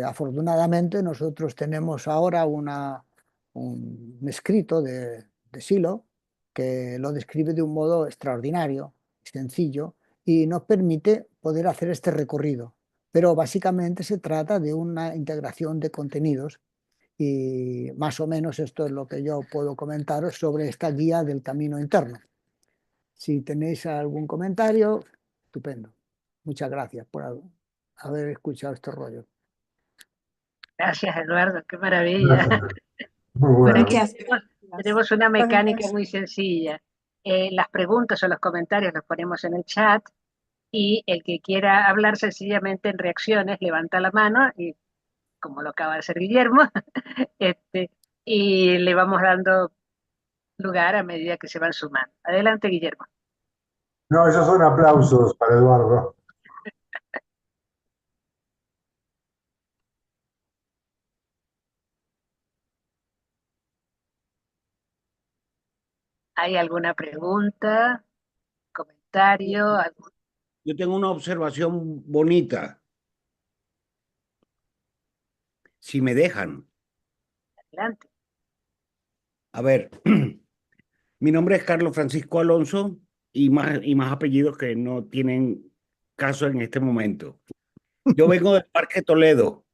B: Afortunadamente, nosotros tenemos ahora un escrito de Silo que lo describe de un modo extraordinario, sencillo, y nos permite poder hacer este recorrido. Pero básicamente se trata de una integración de contenidos y más o menos esto es lo que yo puedo comentaros sobre esta guía del camino interno. Si tenéis algún comentario, estupendo. Muchas gracias por haber escuchado este rollo.
A: Gracias, Eduardo, qué maravilla.
E: Muy
A: Por
E: bueno.
A: aquí
C: Muchas
A: tenemos una mecánica
C: gracias.
A: muy sencilla. Las preguntas o los comentarios los ponemos en el chat y el que quiera hablar sencillamente en reacciones levanta la mano y como lo acaba de hacer Guillermo, este, y le vamos dando lugar a medida que se van sumando. Adelante, Guillermo.
E: No, esos son aplausos para Eduardo.
A: ¿Hay alguna pregunta, comentario?
F: Yo tengo una observación bonita, si me dejan.
A: Adelante.
F: A ver, mi nombre es Carlos Francisco Alonso y más apellidos que no tienen caso en este momento. Yo vengo del Parque Toledo.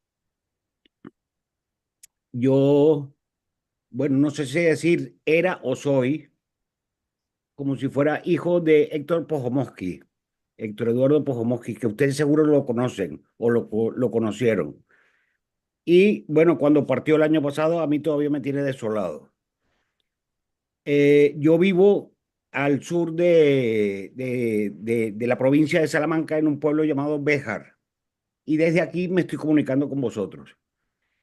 F: Yo, bueno, no sé si decir era o soy, como si fuera hijo de Héctor Pojomosqui, Héctor Eduardo Pojomosqui, que ustedes seguro lo conocen o lo conocieron. Y bueno, cuando partió el año pasado, a mí todavía me tiene desolado. Yo vivo al sur de la provincia de Salamanca, en un pueblo llamado Béjar, y desde aquí me estoy comunicando con vosotros.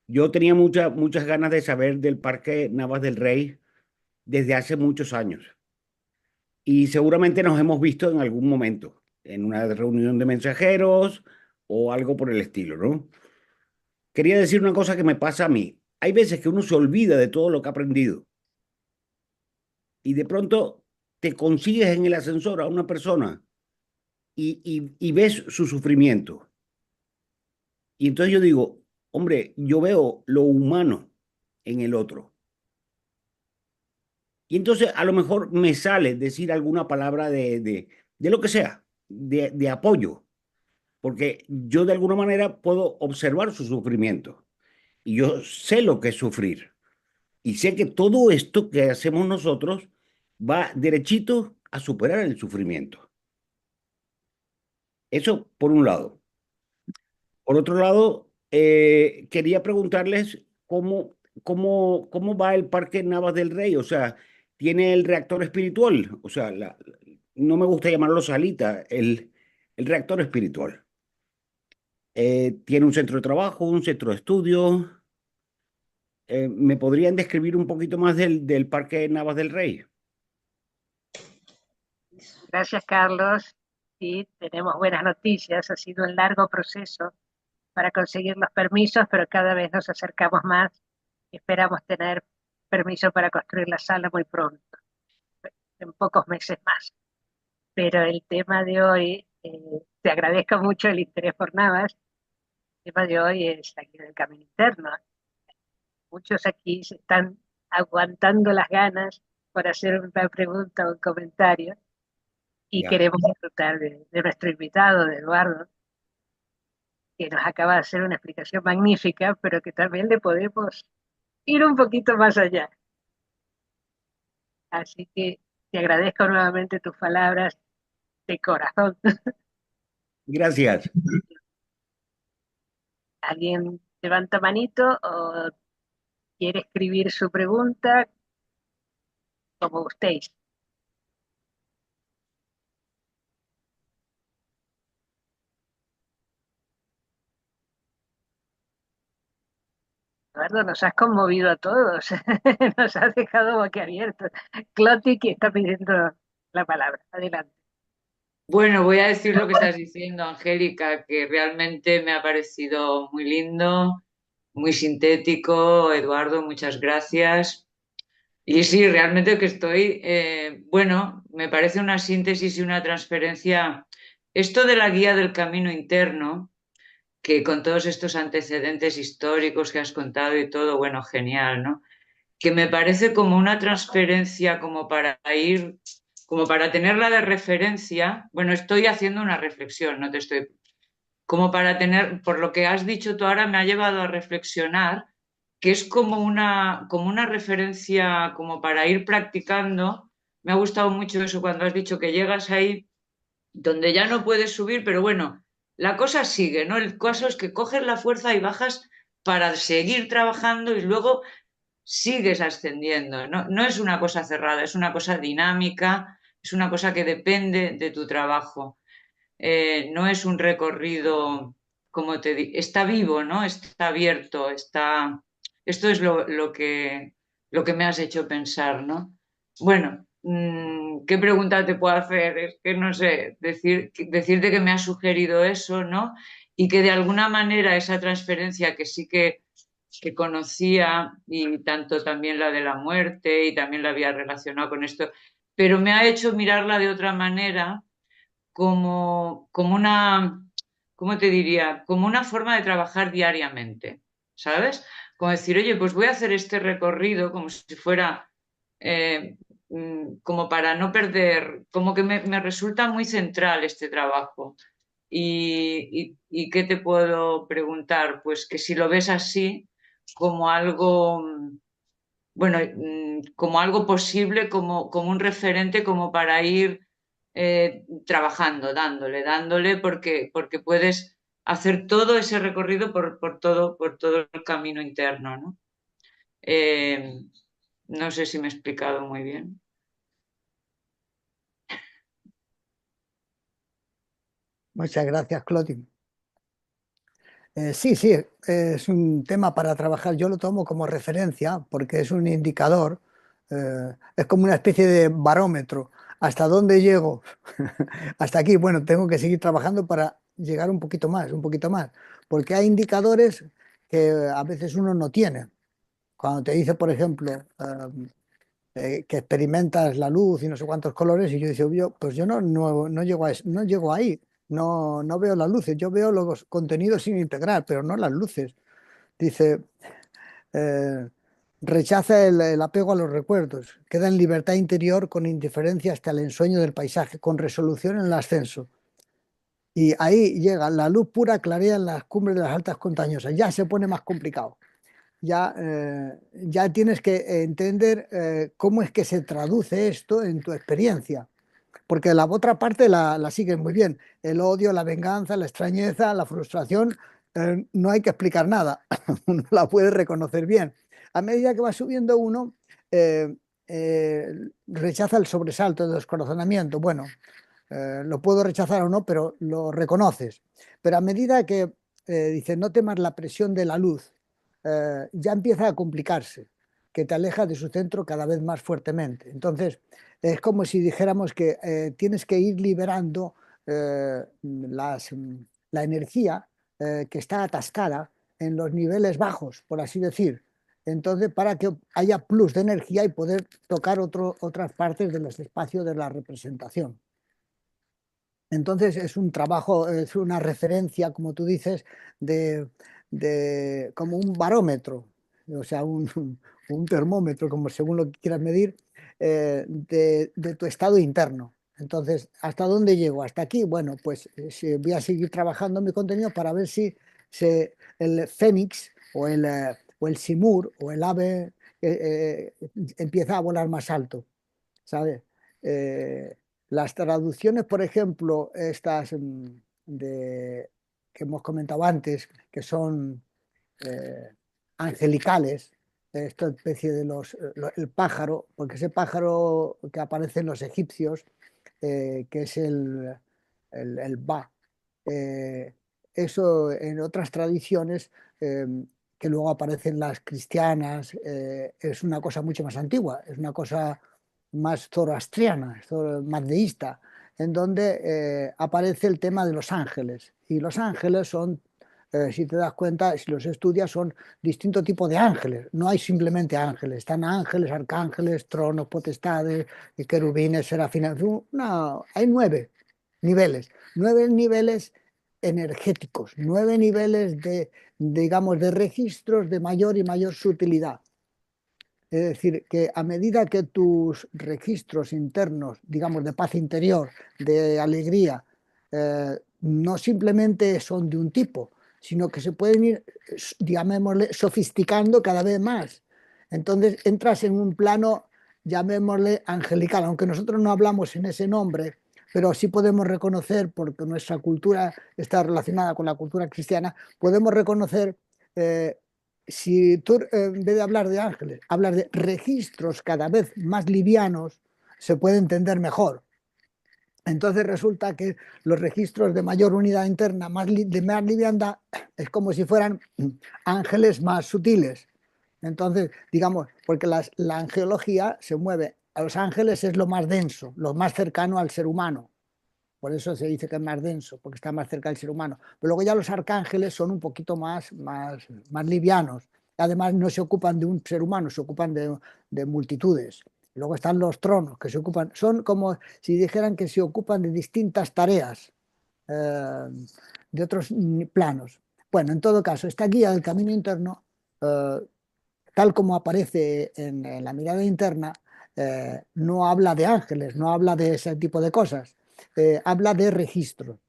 F: Yo tenía muchas ganas de saber del Parque Navas del Rey desde hace muchos años, y seguramente nos hemos visto en algún momento, en una reunión de mensajeros o algo por el estilo, ¿no? Quería decir una cosa que me pasa a mí. Hay veces que uno se olvida de todo lo que ha aprendido y de pronto te consigues en el ascensor a una persona y ves su sufrimiento. Y entonces yo digo, hombre, yo veo lo humano en el otro. Y entonces a lo mejor me sale decir alguna palabra de lo que sea, de apoyo, porque yo de alguna manera puedo observar su sufrimiento y yo sé lo que es sufrir y sé que todo esto que hacemos nosotros va derechito a superar el sufrimiento. Eso por un lado. Por otro lado, quería preguntarles cómo va el Parque Navas del Rey. O sea, ¿tiene el reactor espiritual? O sea, no me gusta llamarlo salita, el reactor espiritual. ¿Tiene un centro de trabajo, un centro de estudio? ¿Me podrían describir un poquito más del Parque Navas del Rey?
A: Gracias, Carlos. Sí, tenemos buenas noticias. Ha sido un largo proceso para conseguir los permisos, pero cada vez nos acercamos más. Esperamos tener permiso para construir la sala muy pronto, en pocos meses más. Pero el tema de hoy, te agradezco mucho el interés por Navas. El tema de hoy es aquí del camino interno. Muchos aquí se están aguantando las ganas por hacer una pregunta o un comentario y
F: Ya,
A: queremos disfrutar de nuestro invitado, de Eduardo, que nos acaba de hacer una explicación magnífica, pero que también le podemos ir un poquito más allá. Así que te agradezco nuevamente tus palabras de corazón.
F: gracias.
A: ¿Alguien levanta manito o quiere escribir su pregunta como gustéis? Eduardo, nos has conmovido a todos, nos has dejado boquiabiertos. Cloti, que está pidiendo la palabra. Adelante.
G: Bueno, voy a decir lo que estás diciendo, Angélica, que realmente me ha parecido muy lindo, muy sintético. Eduardo, muchas gracias. Y sí, realmente que estoy, bueno, me parece una síntesis y una transferencia. Esto de la guía del camino interno, que con todos estos antecedentes históricos que has contado y todo, bueno, genial, ¿no? Que me parece como una transferencia como para ir, como para tenerla de referencia. Bueno, estoy haciendo una reflexión, no te estoy, como para tener, por lo que has dicho tú ahora, me ha llevado a reflexionar que es como una referencia, como para ir practicando. Me ha gustado mucho eso cuando has dicho que llegas ahí donde ya no puedes subir, pero bueno, la cosa sigue, ¿no? El caso es que coges la fuerza y bajas para seguir trabajando y luego sigues ascendiendo. No, no es una cosa cerrada, es una cosa dinámica, es una cosa que depende de tu trabajo. No es un recorrido, como te digo, está vivo, ¿no? Está abierto, está... Esto es lo que me has hecho pensar, ¿no? Bueno, ¿qué pregunta te puedo hacer? Es que no sé, decirte que me ha sugerido eso, ¿no? Y que de alguna manera esa transferencia que sí que conocía, y tanto también la de la muerte, y también la había relacionado con esto, pero me ha hecho mirarla de otra manera como una, ¿cómo te diría? Como una forma de trabajar diariamente, ¿sabes? Como decir, oye, pues voy a hacer este recorrido como si fuera, eh, como para no perder, como que me resulta muy central este trabajo. ¿Y qué te puedo preguntar? Pues que si lo ves así, como algo, bueno, como algo posible, como un referente, como para ir trabajando, dándole, porque puedes hacer todo ese recorrido por todo el camino interno, ¿no? Eh, no sé si me he explicado muy bien.
B: Muchas gracias, Clotilde. Sí, sí, es un tema para trabajar. Yo lo tomo como referencia porque es un indicador, es como una especie de barómetro. ¿Hasta dónde llego? Hasta aquí. Bueno, tengo que seguir trabajando para llegar un poquito más, porque hay indicadores que a veces uno no tiene. Cuando te dice, por ejemplo, que experimentas la luz y no sé cuántos colores, y yo digo, pues yo no llego no llego ahí, no veo las luces, yo veo los contenidos sin integrar, pero no las luces. Dice, eh, Rechaza el apego a los recuerdos, queda en libertad interior con indiferencia hasta el ensueño del paisaje, con resolución en el ascenso. Y ahí llega, la luz pura clarea en las cumbres de las altas montañosas. Ya se pone más complicado. Ya tienes que entender cómo es que se traduce esto en tu experiencia. Porque la otra parte la sigues muy bien. El odio, la venganza, la extrañeza, la frustración, no hay que explicar nada. Uno la puede reconocer bien. A medida que va subiendo uno, eh, rechaza el sobresalto, el descorazonamiento. Bueno, lo puedo rechazar o no, pero lo reconoces. Pero a medida que dice no temas la presión de la luz, ya empieza a complicarse, que te aleja de su centro cada vez más fuertemente. Entonces, es como si dijéramos que tienes que ir liberando la energía que está atascada en los niveles bajos, por así decir. Entonces, para que haya plus de energía y poder tocar otras partes del espacio de la representación. Entonces es un trabajo, es una referencia, como tú dices, como un barómetro, o sea, un termómetro, como según lo que quieras medir, de tu estado interno. Entonces, ¿hasta dónde llego? ¿Hasta aquí? Bueno, pues voy a seguir trabajando en mi contenido para ver si el fénix o el simur o el ave empieza a volar más alto, ¿sabes? Eh, las traducciones, por ejemplo, estas que hemos comentado antes, que son eh, angelicales, esta especie de el pájaro, porque ese pájaro que aparece en los egipcios, que es el Ba, eh, eso en otras tradiciones que luego aparecen las cristianas, es una cosa mucho más antigua, es una cosa más zoroastriana, más deísta, en donde aparece el tema de los ángeles. Y los ángeles son, si te das cuenta, si los estudias, son distintos tipos de ángeles. No hay simplemente ángeles, están ángeles, arcángeles, tronos, potestades, y querubines, serafines. No, hay 9 niveles energéticos, 9 niveles digamos, de registros de mayor y mayor sutilidad. Es decir, que a medida que tus registros internos, digamos, de paz interior, de alegría, no simplemente son de un tipo, sino que se pueden ir, llamémosle, sofisticando cada vez más. Entonces entras en un plano, llamémosle, angelical, aunque nosotros no hablamos en ese nombre, pero sí podemos reconocer, porque nuestra cultura está relacionada con la cultura cristiana, podemos reconocer eh, si tú, en vez de hablar de ángeles, hablas de registros cada vez más livianos, se puede entender mejor. Entonces resulta que los registros de mayor unidad interna, de más liviandad, es como si fueran ángeles más sutiles. Entonces, digamos, porque la angelología se mueve, a los ángeles es lo más denso, lo más cercano al ser humano. Por eso se dice que es más denso, porque está más cerca del ser humano. Pero luego ya los arcángeles son un poquito más livianos. Además, no se ocupan de un ser humano, se ocupan de multitudes. Luego están los tronos, que se ocupan, son como si dijeran que se ocupan de distintas tareas, eh, de otros planos. Bueno, en todo caso, esta guía del camino interno, eh, tal como aparece en la mirada interna, no habla de ángeles, no habla de ese tipo de cosas, habla de registro.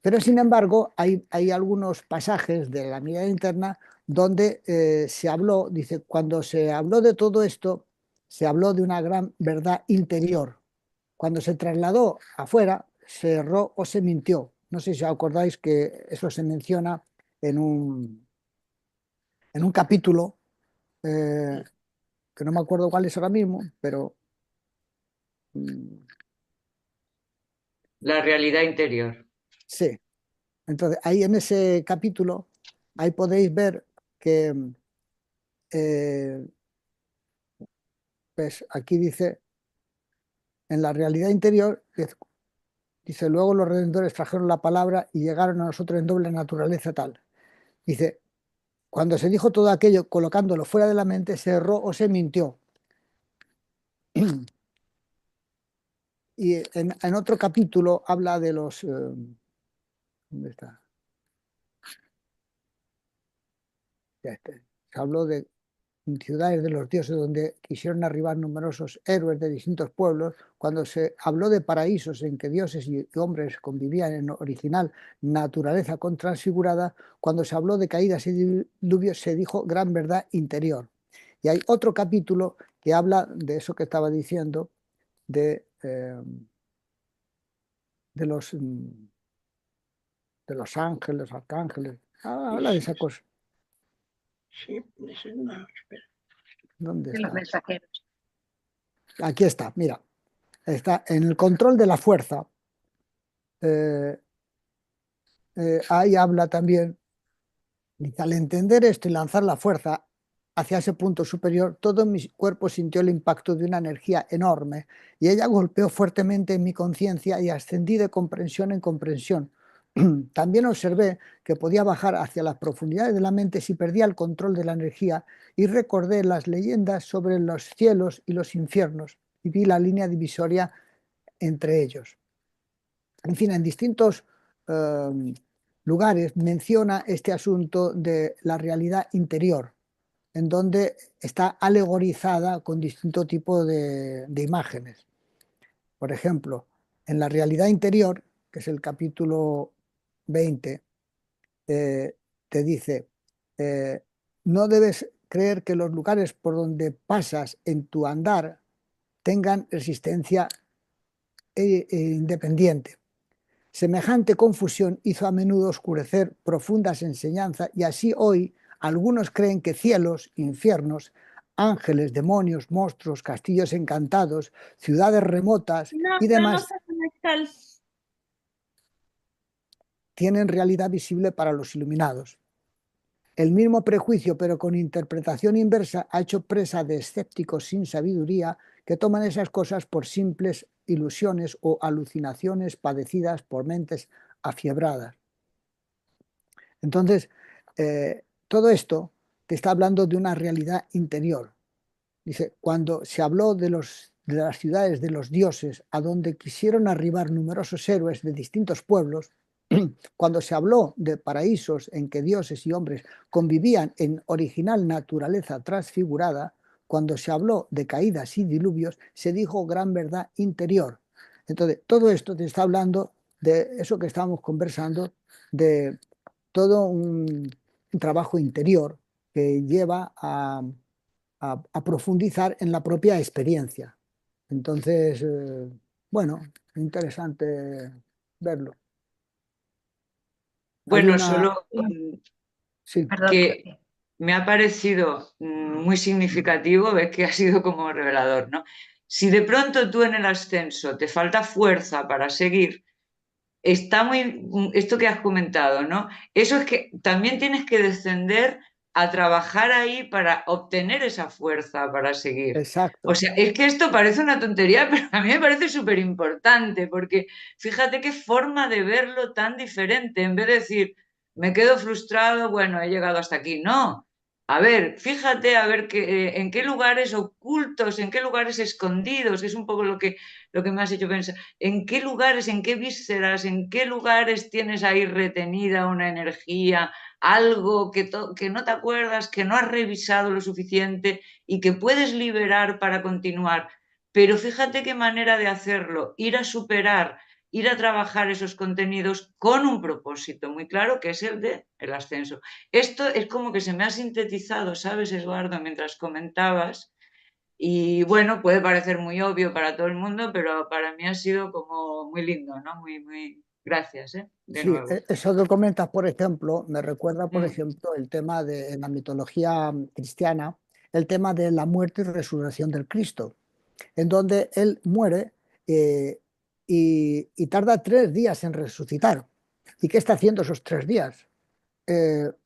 B: Pero sin embargo, hay algunos pasajes de la mirada interna donde se habló, dice, cuando se habló de todo esto, se habló de una gran verdad interior. Cuando se trasladó afuera, se erró o se mintió. No sé si os acordáis que eso se menciona en un capítulo eh, que no me acuerdo cuál es ahora mismo, pero mm,
G: La realidad interior.
B: sí. Entonces, ahí en ese capítulo, ahí podéis ver que, eh, pues aquí dice, en la realidad interior, dice, luego los redentores trajeron la palabra y llegaron a nosotros en doble naturaleza tal. Dice, cuando se dijo todo aquello colocándolo fuera de la mente, se erró o se mintió. Y en otro capítulo habla de los... ¿dónde está? Ya está. Se habló ciudades de los dioses donde quisieron arribar numerosos héroes de distintos pueblos, cuando se habló de paraísos en que dioses y hombres convivían en original naturaleza con transfigurada, cuando se habló de caídas y diluvios se dijo gran verdad interior. Y hay otro capítulo que habla de eso que estaba diciendo, de los ángeles, arcángeles. Habla de esa cosa.
C: Sí, no, espera.
B: ¿Dónde
A: de los
B: está?
A: mensajeros.
B: Aquí está, mira. Está en el control de la fuerza. Ahí habla también, dice, al entender esto y lanzar la fuerza hacia ese punto superior, todo mi cuerpo sintió el impacto de una energía enorme y ella golpeó fuertemente en mi conciencia y ascendí de comprensión en comprensión. También observé que podía bajar hacia las profundidades de la mente si perdía el control de la energía y recordé las leyendas sobre los cielos y los infiernos y vi la línea divisoria entre ellos. En fin, en distintos lugares menciona este asunto de la realidad interior, en donde está alegorizada con distinto tipo de imágenes. Por ejemplo, en la realidad interior, que es el capítulo 20, te dice, no debes creer que los lugares por donde pasas en tu andar tengan existencia independiente. Semejante confusión hizo a menudo oscurecer profundas enseñanzas y así hoy algunos creen que cielos, infiernos, ángeles, demonios, monstruos, castillos encantados, ciudades remotas y demás tienen realidad visible para los iluminados. El mismo prejuicio, pero con interpretación inversa, ha hecho presa de escépticos sin sabiduría que toman esas cosas por simples ilusiones o alucinaciones padecidas por mentes afiebradas. Entonces, todo esto te está hablando de una realidad interior. Dice, cuando se habló de las ciudades de los dioses, a donde quisieron arribar numerosos héroes de distintos pueblos, cuando se habló de paraísos en que dioses y hombres convivían en original naturaleza transfigurada, cuando se habló de caídas y diluvios, se dijo gran verdad interior. Entonces, todo esto te está hablando de eso que estábamos conversando, de todo un trabajo interior que lleva a profundizar en la propia experiencia. Entonces, bueno, interesante verlo. Hay
G: Bueno,
B: una...
G: solo
B: Sí,
A: Perdón,
G: que me ha parecido muy significativo, ves que ha sido como revelador, ¿no? Si de pronto tú en el ascenso te falta fuerza para seguir, está muy, esto que has comentado, ¿no? Eso es que también tienes que descender a trabajar ahí para obtener esa fuerza para seguir. O
B: exacto.
G: sea, es que esto parece una tontería, pero a mí me parece súper importante, porque fíjate qué forma de verlo tan diferente. En vez de decir, me quedo frustrado, bueno, he llegado hasta aquí. No. A ver, fíjate a ver en qué lugares ocultos, en qué lugares escondidos, es un poco lo que me has hecho pensar. ¿En qué lugares, en qué vísceras, en qué lugares tienes ahí retenida una energía, algo que no te acuerdas, que no has revisado lo suficiente y que puedes liberar para continuar? Pero fíjate qué manera de hacerlo, ir a superar, ir a trabajar esos contenidos con un propósito muy claro, que es el de el ascenso. Esto es como que se me ha sintetizado, ¿sabes, Eduardo? Mientras comentabas. Y bueno, puede parecer muy obvio para todo el mundo, pero para mí ha sido como muy lindo, ¿no? Muy, muy gracias, ¿eh? De
B: Sí,
G: nuevo.
B: eso que comentas, por ejemplo, me recuerda, por
G: Mm.
B: ejemplo, el tema de en la mitología cristiana, el tema de la muerte y resurrección del Cristo, en donde él muere y tarda 3 días en resucitar. ¿Y qué está haciendo esos 3 días?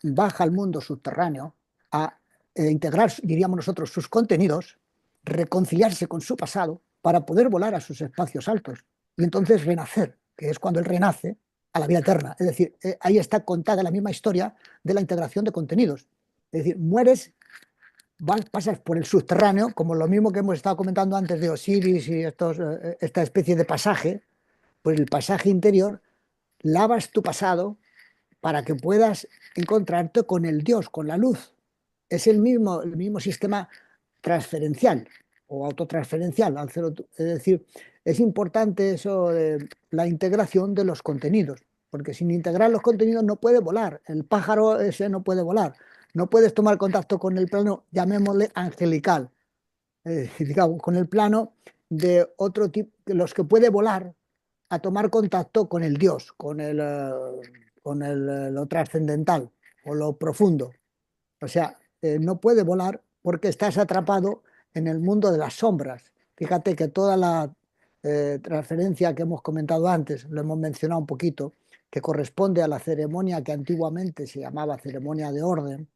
B: Baja al mundo subterráneo a integrar, diríamos nosotros, sus contenidos, reconciliarse con su pasado para poder volar a sus espacios altos y entonces renacer, que es cuando él renace a la vida eterna. Es decir, ahí está contada la misma historia de la integración de contenidos. Es decir, mueres, pasas por el subterráneo, como lo mismo que hemos estado comentando antes de Osiris y esta especie de pasaje, pues el pasaje interior, lavas tu pasado para que puedas encontrarte con el Dios, con la luz, es el mismo sistema transferencial o autotransferencial. Es decir, es importante eso de la integración de los contenidos, porque sin integrar los contenidos no puede volar. El pájaro ese no puede volar. No puedes tomar contacto con el plano, llamémosle angelical, digamos, con el plano de otro tipo, los que puede volar a tomar contacto con el Dios, lo trascendental o lo profundo. O sea, no puede volar porque estás atrapado en el mundo de las sombras. Fíjate que toda la transferencia que hemos comentado antes, lo hemos mencionado un poquito, que corresponde a la ceremonia que antiguamente se llamaba ceremonia de orden,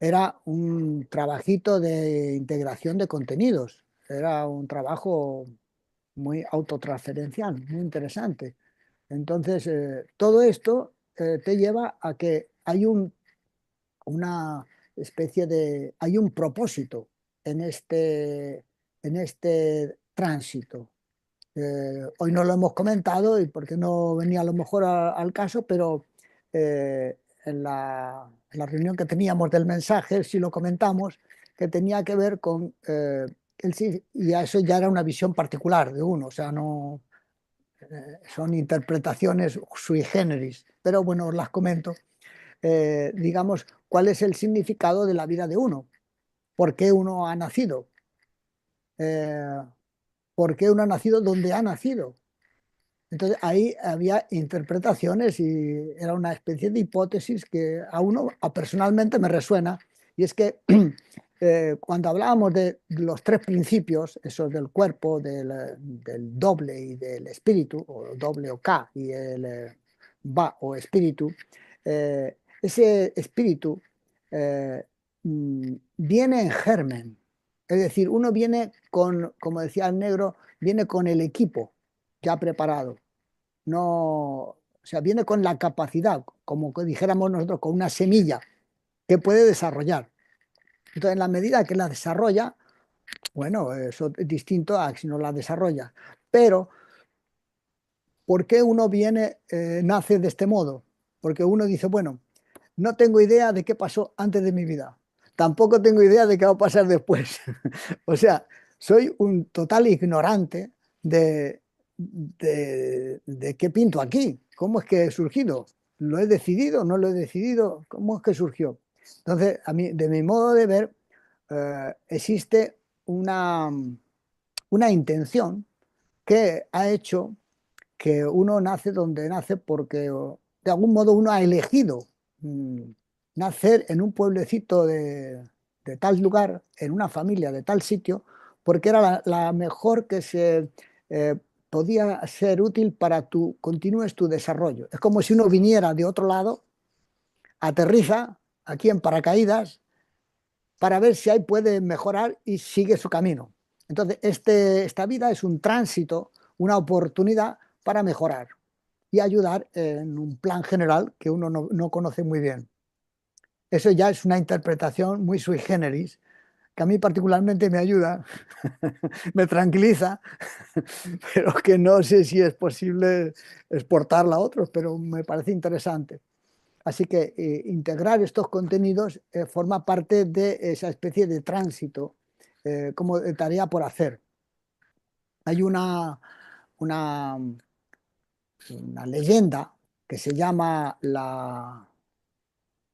B: era un trabajito de integración de contenidos. Era un trabajo muy autotransferencial, muy interesante. Entonces, todo esto te lleva a que hay una especie de, hay un propósito en este tránsito. Hoy no lo hemos comentado y porque no venía a lo mejor al caso, pero en la reunión que teníamos del mensaje sí lo comentamos, que tenía que ver con, y eso ya era una visión particular de uno, o sea, no son interpretaciones sui generis, pero bueno, os las comento. Digamos, cuál es el significado de la vida de uno, por qué uno ha nacido, eh, por qué uno ha nacido donde ha nacido. Entonces ahí había interpretaciones y era una especie de hipótesis que personalmente me resuena, y es que cuando hablábamos de los tres principios, esos del cuerpo, del doble y del espíritu, o doble o K, y el va o espíritu, ese espíritu viene en germen, es decir, uno viene con, como decía el negro, viene con el equipo ya preparado. No, o sea, viene con la capacidad, como que dijéramos nosotros, con una semilla que puede desarrollar. Entonces, en la medida que la desarrolla, bueno, eso es distinto a si no la desarrolla. Pero, ¿por qué uno nace de este modo? Porque uno dice, bueno, no tengo idea de qué pasó antes de mi vida. Tampoco tengo idea de qué va a pasar después. O sea, soy un total ignorante de qué pinto aquí. ¿Cómo es que he surgido? ¿Lo he decidido? ¿No lo he decidido? ¿Cómo es que surgió? Entonces, a mí, de mi modo de ver, existe una intención que ha hecho que uno nace donde nace porque de algún modo uno ha elegido mm, nacer en un pueblecito de tal lugar, en una familia de tal sitio, porque era la mejor que se eh, podía ser útil para continúes tu desarrollo. Es como si uno viniera de otro lado, aterriza aquí en paracaídas para ver si ahí puede mejorar y sigue su camino. Entonces, esta vida es un tránsito, una oportunidad para mejorar y ayudar en un plan general que uno no conoce muy bien. Eso ya es una interpretación muy sui generis, que a mí particularmente me ayuda, me tranquiliza, pero que no sé si es posible exportarla a otros, pero me parece interesante. Así que integrar estos contenidos forma parte de esa especie de tránsito como de tarea por hacer. Hay una, una leyenda que se llama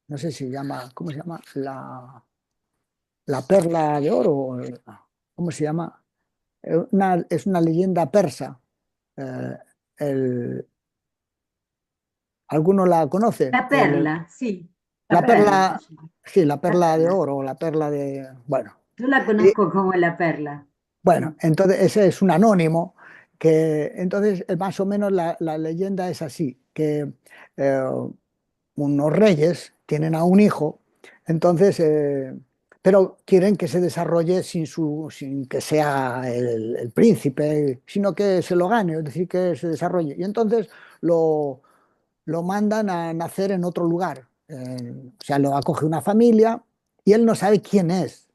B: no sé si se llama, ¿cómo se llama? La perla de oro, ¿cómo se llama? Es una leyenda persa. Eh, el- ¿Alguno la conoce?
H: La perla, sí, la
B: La
H: perla.
B: perla, sí, la
H: La
B: perla de
H: perla.
B: oro, la perla de, bueno.
H: Yo la
B: Y,
H: conozco como la perla.
B: bueno, entonces ese es un anónimo que, entonces más o menos la leyenda es así, que eh, unos reyes tienen a un hijo, entonces, pero quieren que se desarrolle sin que sea el príncipe, sino que se lo gane, es decir, que se desarrolle. Y entonces lo mandan a nacer en otro lugar. O sea, lo acoge una familia y él no sabe quién es.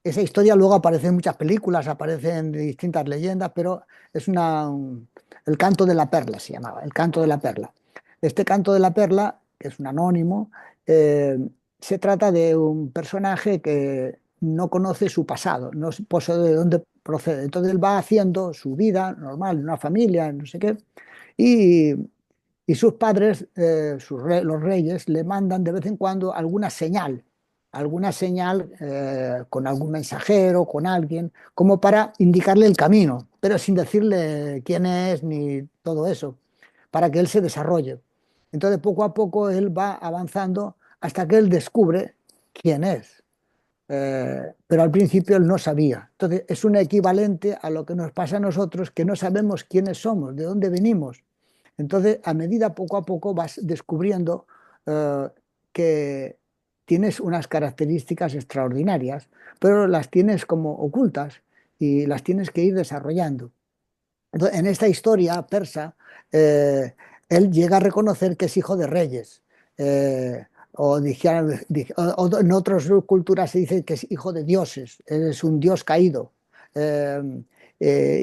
B: Esa historia luego aparece en muchas películas, aparece en distintas leyendas, pero es el canto de la perla se llamaba, el canto de la perla. Este canto de la perla, que es un anónimo, eh, se trata de un personaje que no conoce su pasado, no sabe de dónde procede. Entonces él va haciendo su vida normal, en una familia, no sé qué, y, y sus padres, los reyes, le mandan de vez en cuando alguna señal con algún mensajero, con alguien, como para indicarle el camino, pero sin decirle quién es ni todo eso, para que él se desarrolle. Entonces, poco a poco, él va avanzando hasta que él descubre quién es. Pero al principio él no sabía. Entonces, es un equivalente a lo que nos pasa a nosotros, que no sabemos quiénes somos, de dónde venimos. Entonces, a medida, poco a poco, vas descubriendo que tienes unas características extraordinarias, pero las tienes como ocultas y las tienes que ir desarrollando. Entonces, en esta historia persa, eh, él llega a reconocer que es hijo de reyes. O en otras culturas se dice que es hijo de dioses, es un dios caído. Eh,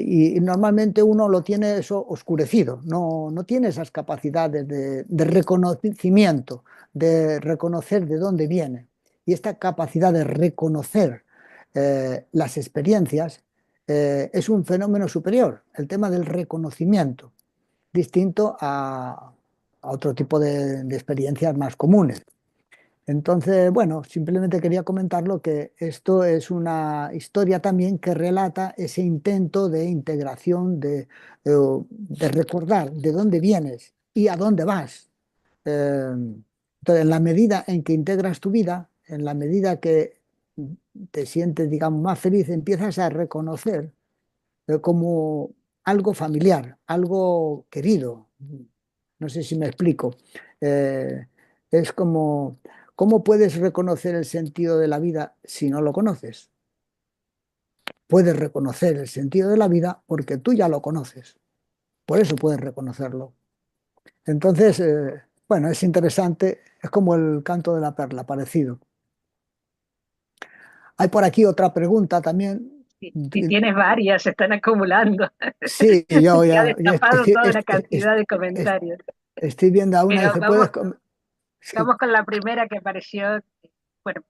B: y normalmente uno lo tiene eso oscurecido, no tiene esas capacidades de reconocimiento, de reconocer de dónde viene. Y esta capacidad de reconocer las experiencias es un fenómeno superior, el tema del reconocimiento, distinto a otro tipo de experiencias más comunes. Entonces, bueno, simplemente quería comentarlo que esto es una historia también que relata ese intento de integración, de recordar de dónde vienes y a dónde vas. Entonces, en la medida en que integras tu vida, en la medida que te sientes, digamos, más feliz, empiezas a reconocer como algo familiar, algo querido. No sé si me explico. Eh, es como, ¿cómo puedes reconocer el sentido de la vida si no lo conoces? Puedes reconocer el sentido de la vida porque tú ya lo conoces. Por eso puedes reconocerlo. Entonces, bueno, es interesante. Es como el canto de la perla, parecido. Hay por aquí otra pregunta también.
A: Si tienes varias, se están acumulando.
B: Sí, yo
A: Se ha
B: ya,
A: destapado toda una cantidad de
B: es-
A: comentarios.
B: estoy viendo a una,
A: Pero
B: dice, sí,
A: vamos con la primera que apareció. Bueno,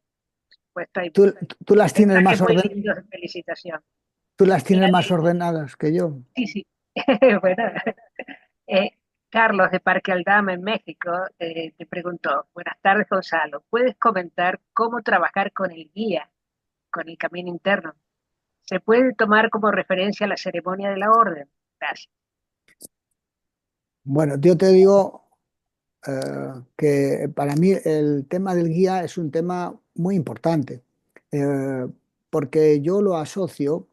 A: pues hay
B: tú las tienes
A: mensajes
B: más
A: muy lindos de felicitación.
B: tú las tienes
A: Mira,
B: más ordenadas que yo.
A: sí, sí. Bueno, eh, Carlos de Parque Aldama en México te preguntó, buenas tardes Gonzalo, ¿puedes comentar cómo trabajar con el guía, con el camino interno? ¿Se puede tomar como referencia la ceremonia de la orden? Gracias.
B: Bueno, yo te digo que para mí el tema del guía es un tema muy importante, eh, porque yo lo asocio,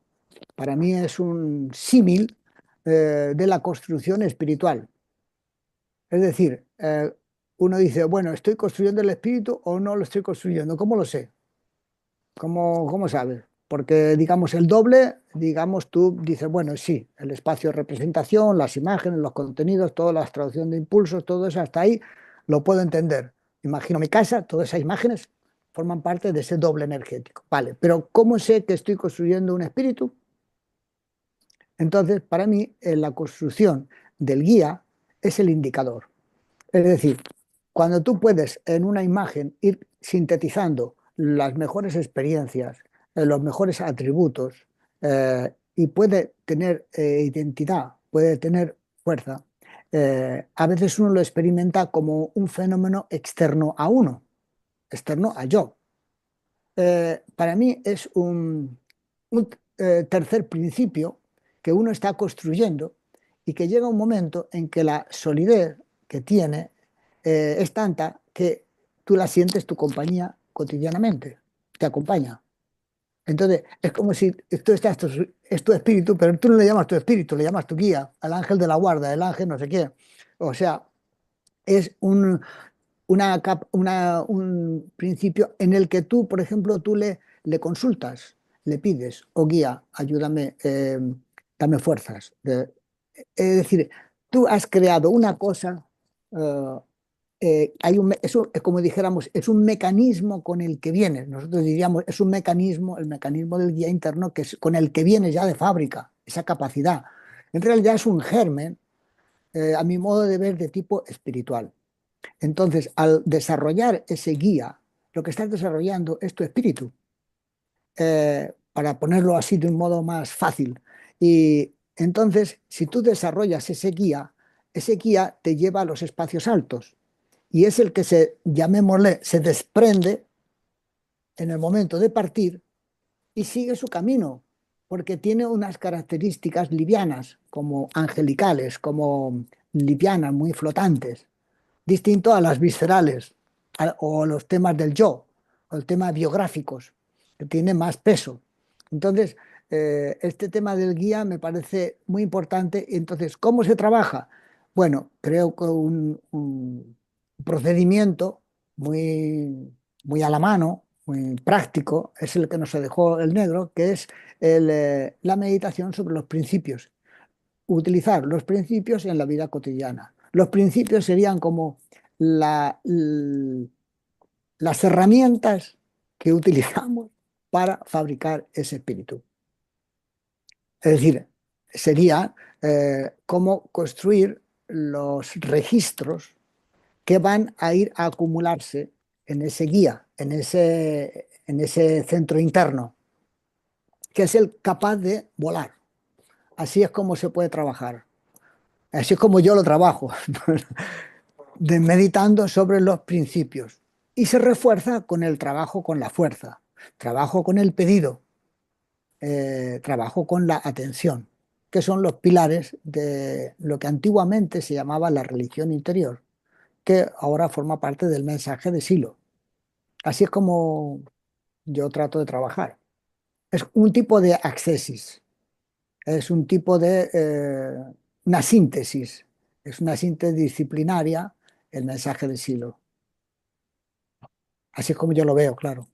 B: para mí es un símil de la construcción espiritual. Es decir, uno dice, bueno, ¿estoy construyendo el espíritu o no lo estoy construyendo? ¿Cómo lo sé? ¿Cómo sabes? Porque, digamos, el doble, digamos, tú dices, bueno, sí, el espacio de representación, las imágenes, los contenidos, toda la traducción de impulsos, todo eso, hasta ahí lo puedo entender. Imagino mi casa, todas esas imágenes forman parte de ese doble energético. Vale, pero ¿cómo sé que estoy construyendo un espíritu? Entonces, para mí, la construcción del guía es el indicador. Es decir, cuando tú puedes en una imagen ir sintetizando las mejores experiencias, los mejores atributos, y puede tener identidad, puede tener fuerza, a veces uno lo experimenta como un fenómeno externo a uno, externo a yo. Para mí es un tercer principio que uno está construyendo y que llega un momento en que la solidez que tiene es tanta que tú la sientes tu compañía cotidianamente, te acompaña. Entonces, es como si tú estás, es tu espíritu, pero tú no le llamas tu espíritu, le llamas tu guía, al ángel de la guarda, el ángel no sé qué. O sea, es un principio en el que tú, por ejemplo, tú le consultas, le pides, o guía, ayúdame, dame fuerzas. Es decir, tú has creado una cosa, eh, es como dijéramos, es un mecanismo con el que vienes. Nosotros diríamos, es un mecanismo, el mecanismo del guía interno, que es con el que vienes ya de fábrica, esa capacidad. En realidad es un germen, a mi modo de ver, de tipo espiritual. Entonces, al desarrollar ese guía, lo que estás desarrollando es tu espíritu, para ponerlo así de un modo más fácil. Y entonces, si tú desarrollas ese guía te lleva a los espacios altos y es el que llamémosle, se desprende en el momento de partir y sigue su camino, porque tiene unas características livianas, como angelicales, como livianas, muy flotantes, distinto a las viscerales o los temas del yo, o el tema biográficos, que tiene más peso. Entonces, este tema del guía me parece muy importante. Entonces, ¿cómo se trabaja? Bueno, creo que un procedimiento muy, muy a la mano, muy práctico, es el que nos dejó el negro, que es la meditación sobre los principios. Utilizar los principios en la vida cotidiana. Los principios serían como las herramientas que utilizamos para fabricar ese espíritu. Es decir, sería cómo construir los registros que van a ir a acumularse en ese guía, en ese centro interno, que es el capaz de volar. Así es como se puede trabajar. Así es como yo lo trabajo, meditando sobre los principios. Y se refuerza con el trabajo con la fuerza, trabajo con el pedido, trabajo con la atención, que son los pilares de lo que antiguamente se llamaba la religión interior, que ahora forma parte del mensaje de Silo. Así es como yo trato de trabajar. Es un tipo de accessis, es un tipo de una síntesis, es una síntesis disciplinaria el mensaje de Silo. Así es como yo lo veo, claro.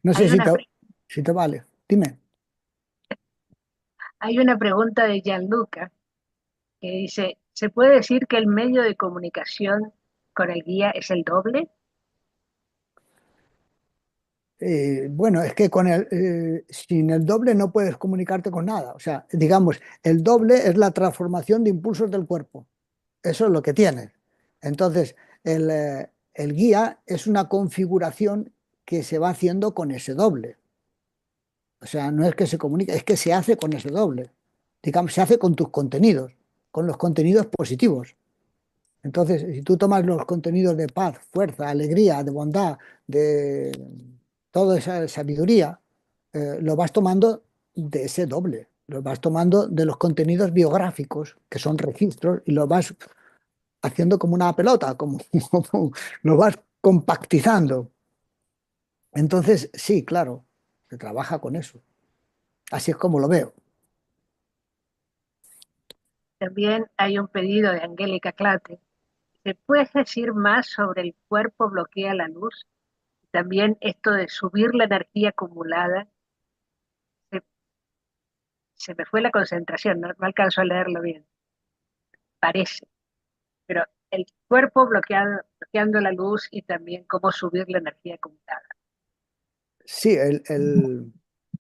B: No sé
A: Hay
B: si
A: una,
B: te,
A: pre-
B: si te vale. Dime.
A: hay una pregunta de Gianluca que dice, ¿se puede decir que el medio de comunicación con el guía es el doble?
B: Bueno, es que sin el doble no puedes comunicarte con nada. O sea, digamos, el doble es la transformación de impulsos del cuerpo. Eso es lo que tiene. Entonces, el guía es una configuración que se va haciendo con ese doble. O sea, no es que se comunique, es que se hace con ese doble. Digamos, se hace con tus contenidos, con los contenidos positivos. Entonces, si tú tomas los contenidos de paz, fuerza, alegría, de bondad, de toda esa sabiduría, lo vas tomando de ese doble. Lo vas tomando de los contenidos biográficos, que son registros, y lo vas haciendo como una pelota, como lo vas compactizando. Entonces, sí, claro, se trabaja con eso. Así es como lo veo.
A: También hay un pedido de Angélica Clate. ¿Se puede decir más sobre el cuerpo bloquea la luz? También esto de subir la energía acumulada. Se, se me fue la concentración, no alcanzo a leerlo bien. Parece, pero el cuerpo bloqueando la luz y también cómo subir la energía acumulada.
B: Sí,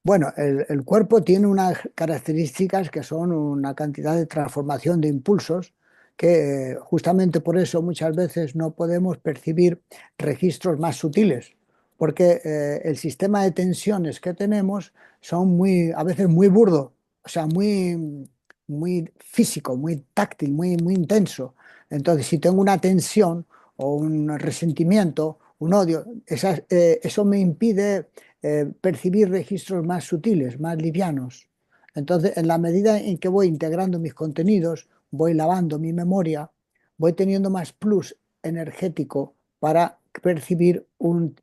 B: bueno, el cuerpo tiene unas características que son una cantidad de transformación de impulsos que justamente por eso muchas veces no podemos percibir registros más sutiles, porque el sistema de tensiones que tenemos son a veces muy burdo, o sea, muy físico, muy táctil, muy intenso. Entonces, si tengo una tensión o un resentimiento, un odio, eso me impide percibir registros más sutiles, más livianos. Entonces, en la medida en que voy integrando mis contenidos, voy lavando mi memoria, voy teniendo más plus energético para percibir un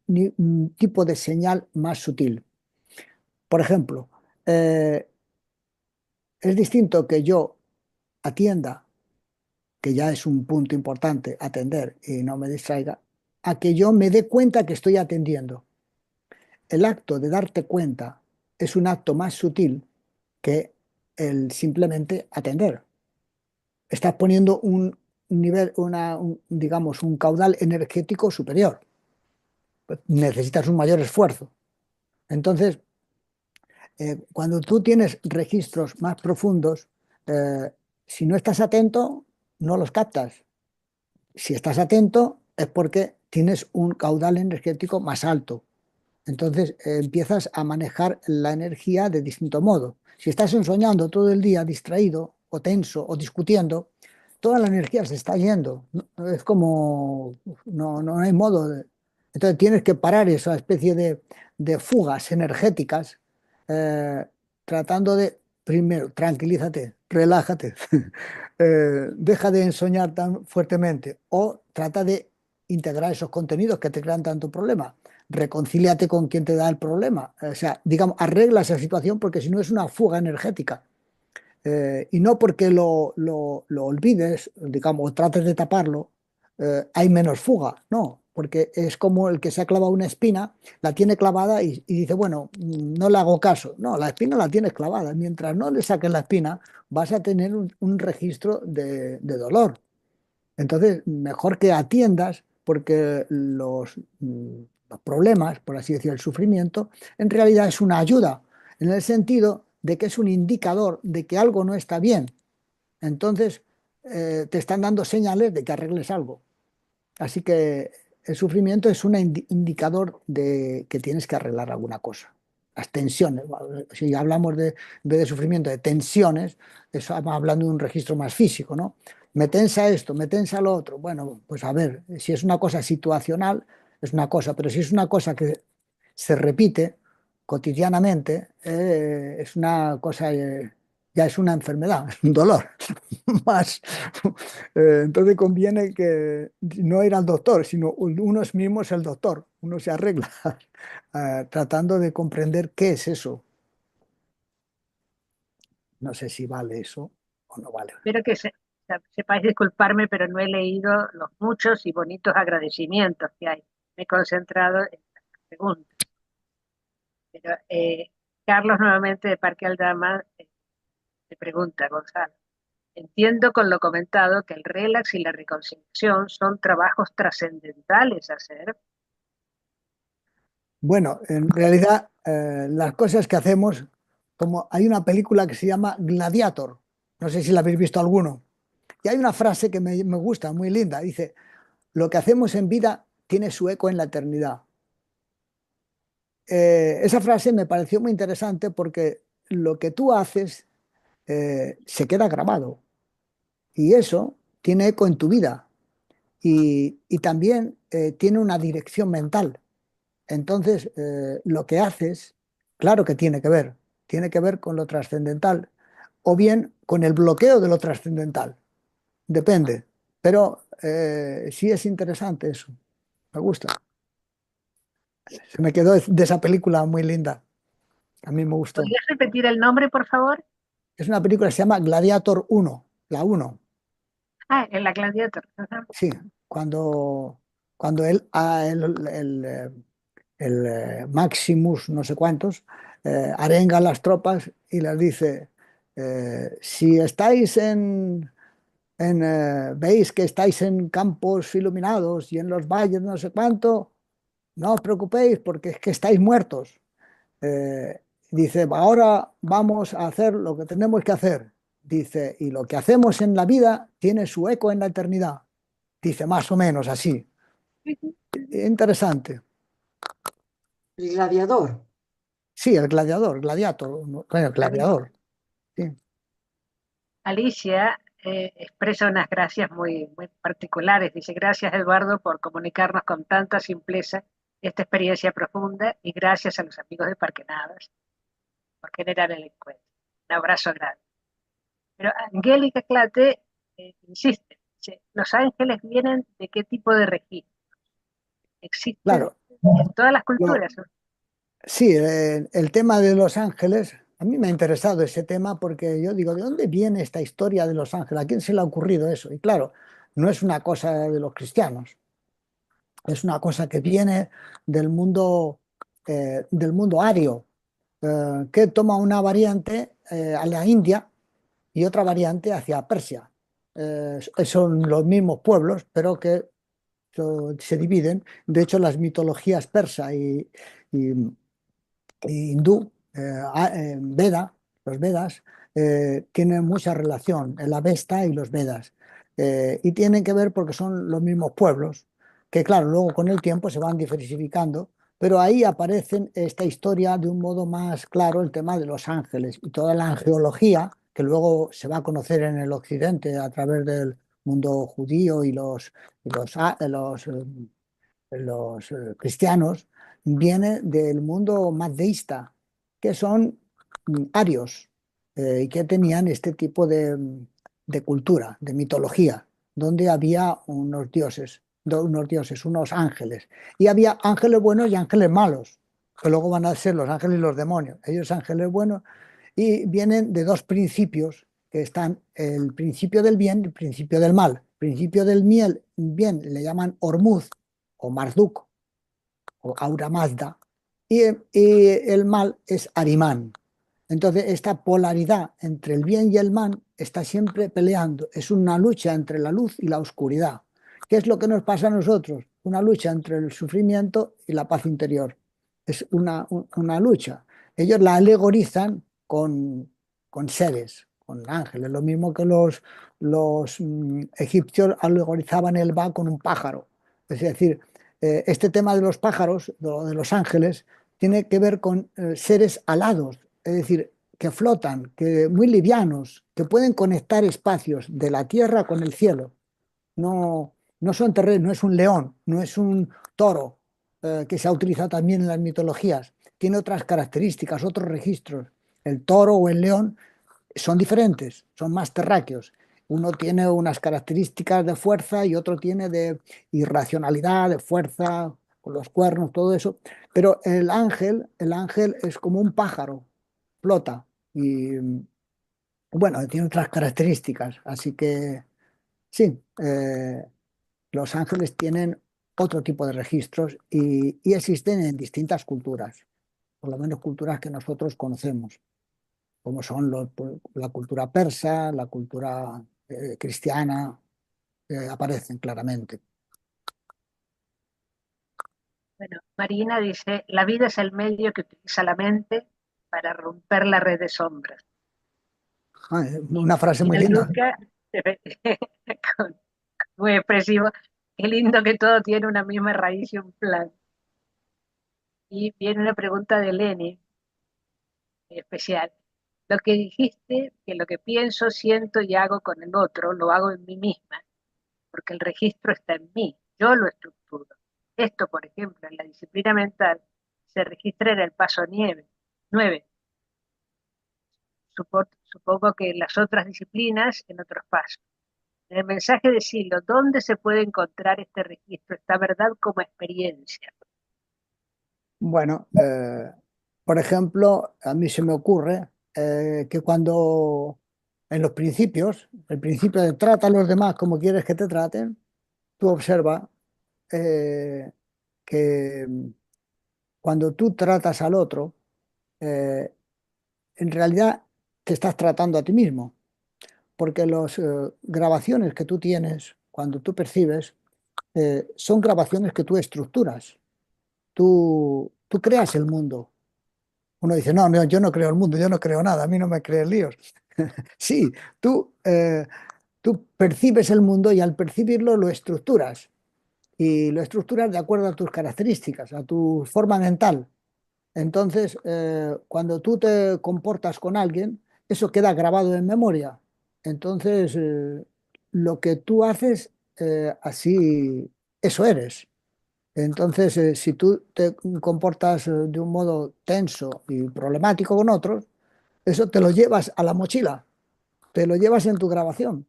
B: tipo de señal más sutil. Por ejemplo, eh, es distinto que yo atienda, que ya es un punto importante, atender y no me distraiga, a que yo me dé cuenta que estoy atendiendo. El acto de darte cuenta es un acto más sutil que el simplemente atender. Estás poniendo un nivel, digamos, un caudal energético superior. Necesitas un mayor esfuerzo. Entonces, cuando tú tienes registros más profundos, eh, si no estás atento, no los captas. Si estás atento es porque tienes un caudal energético más alto. Entonces empiezas a manejar la energía de distinto modo. Si estás ensoñando todo el día distraído o tenso o discutiendo, toda la energía se está yendo. Es como, no hay modo de... Entonces tienes que parar esa especie de fugas energéticas, eh, tratando de, primero, tranquilízate, relájate, deja de ensoñar tan fuertemente o trata de integrar esos contenidos que te crean tanto problema. Reconcíliate con quien te da el problema. O sea, digamos, arregla esa situación porque si no es una fuga energética. Y no porque lo olvides, digamos, o trates de taparlo, hay menos fuga. No, porque es como el que se ha clavado una espina, la tiene clavada y dice, bueno, no le hago caso. No, la espina la tienes clavada. Mientras no le saques la espina, vas a tener un registro de dolor. Entonces, mejor que atiendas, porque los problemas, por así decir, el sufrimiento, en realidad es una ayuda, en el sentido de que es un indicador de que algo no está bien. Entonces, te están dando señales de que arregles algo. Así que el sufrimiento es un indicador de que tienes que arreglar alguna cosa. Las tensiones, si hablamos en vez de sufrimiento, de tensiones, estamos hablando de un registro más físico, ¿no? Me tensa esto, me tensa lo otro. Bueno, pues a ver, si es una cosa situacional, es una cosa, pero si es una cosa que se repite cotidianamente, es una cosa, ya es una enfermedad, es un dolor más. Entonces conviene que no ir al doctor, sino uno mismo es el doctor, uno se arregla tratando de comprender qué es eso. No sé si vale eso o no vale.
A: Espero que sepáis disculparme, pero no he leído los muchos y bonitos agradecimientos que hay. Me he concentrado en las preguntas. Pero Carlos, nuevamente de Parque Aldama, te pregunta, Gonzalo. Entiendo con lo comentado que el relax y la reconciliación son trabajos trascendentales a hacer.
B: Bueno, en realidad las cosas que hacemos, como hay una película que se llama Gladiator, no sé si la habéis visto alguno, y hay una frase que me gusta, muy linda, dice, lo que hacemos en vida tiene su eco en la eternidad. Esa frase me pareció muy interesante porque lo que tú haces se queda grabado y eso tiene eco en tu vida y también tiene una dirección mental. Entonces, lo que haces, claro que tiene que ver con lo trascendental o bien con el bloqueo de lo trascendental, depende, pero sí es interesante eso, me gusta. Se me quedó de esa película muy linda, a mí me gustó.
A: ¿Podrías repetir el nombre, por favor?
B: Es una película que se llama Gladiator uno, la uno.
A: Ah, en la Gladiator. Ajá.
B: Sí, cuando el Maximus, no sé cuántos, arenga a las tropas y les dice, si estáis veis que estáis en campos iluminados y en los valles no sé cuánto, no os preocupéis porque es que estáis muertos. Dice, ahora vamos a hacer lo que tenemos que hacer. Dice, y lo que hacemos en la vida tiene su eco en la eternidad. Dice, más o menos así. Interesante.
H: El gladiador.
B: Sí, el gladiador, gladiator, el gladiador. Sí.
A: Alicia expresa unas gracias muy particulares. Dice, gracias Eduardo por comunicarnos con tanta simpleza esta experiencia profunda y gracias a los amigos de Parque Navas por generar el encuentro. Un abrazo grande. Pero Angélica Clate insiste, dice, ¿los ángeles vienen de qué tipo de registro? ¿Existen
B: Claro,
A: en todas las
B: lo-
A: culturas?
B: sí, el tema de los ángeles, a mí me ha interesado ese tema porque yo digo, ¿de dónde viene esta historia de los ángeles? ¿A quién se le ha ocurrido eso? Y claro, no es una cosa de los cristianos, es una cosa que viene del mundo ario, que toma una variante a la India y otra variante hacia Persia. Son los mismos pueblos, pero que se dividen. De hecho, las mitologías persa y hindú, Veda, los Vedas, tienen mucha relación, el Avesta y los Vedas. Y tienen que ver porque son los mismos pueblos que claro, luego con el tiempo se van diversificando, pero ahí aparecen esta historia de un modo más claro, el tema de los ángeles y toda la angeología que luego se va a conocer en el occidente a través del mundo judío y los cristianos, viene del mundo más deísta, que son arios, y que tenían este tipo de cultura, de mitología, donde había unos ángeles. Y había ángeles buenos y ángeles malos, que luego van a ser los ángeles y los demonios. Ellos ángeles buenos y vienen de dos principios que están, el principio del bien y el principio del mal. El principio del bien le llaman Ormuz o Marduk o Aura Mazda, y el mal es Arimán. Entonces, esta polaridad entre el bien y el mal está siempre peleando. Es una lucha entre la luz y la oscuridad. ¿Qué es lo que nos pasa a nosotros? Una lucha entre el sufrimiento y la paz interior. Es una lucha. Ellos la alegorizan con seres, con ángeles. Lo mismo que los egipcios alegorizaban el Ba con un pájaro. Es decir, este tema de los pájaros, de los ángeles, tiene que ver con seres alados, es decir, que flotan, que muy livianos, que pueden conectar espacios de la tierra con el cielo. No son terrenos, no es un león, no es un toro, que se ha utilizado también en las mitologías. Tiene otras características, otros registros. El toro o el león son diferentes, son más terráqueos. Uno tiene unas características de fuerza y otro tiene de irracionalidad, de fuerza, con los cuernos, todo eso. Pero el ángel es como un pájaro, flota y bueno, tiene otras características. Así que sí, los ángeles tienen otro tipo de registros y existen en distintas culturas, por lo menos culturas que nosotros conocemos, como son la cultura persa, la cultura cristiana, aparecen claramente.
A: Bueno, Marina dice, la vida es el medio que utiliza la mente para romper la red de sombras. Y
B: Una frase muy linda.
A: Gianluca, con- muy expresivo, qué lindo que todo tiene una misma raíz y un plan. Y viene una pregunta de Lenny, especial. Lo que dijiste, que lo que pienso, siento y hago con el otro, lo hago en mí misma, porque el registro está en mí, yo lo estructuro. Esto, por ejemplo, en la disciplina mental se registra en el paso 9. Supongo que en las otras disciplinas en otros pasos. En el mensaje de Silo, ¿dónde se puede encontrar este registro, esta verdad como experiencia?
B: Bueno, por ejemplo, a mí se me ocurre que cuando en los principios, el principio de trata a los demás como quieres que te traten, tú observas eh, que cuando tú tratas al otro, eh, en realidad te estás tratando a ti mismo, porque las grabaciones que tú tienes cuando tú percibes son grabaciones que tú estructuras. Tú creas el mundo. Uno dice, no, no, yo no creo el mundo, yo no creo nada, a mí no me crees líos. Sí, tú percibes el mundo y al percibirlo lo estructuras. Y lo estructuras de acuerdo a tus características, a tu forma mental. Entonces, cuando tú te comportas con alguien, eso queda grabado en memoria. Entonces, lo que tú haces, así, eso eres. Entonces, si tú te comportas de un modo tenso y problemático con otros, eso te lo llevas a la mochila, te lo llevas en tu grabación.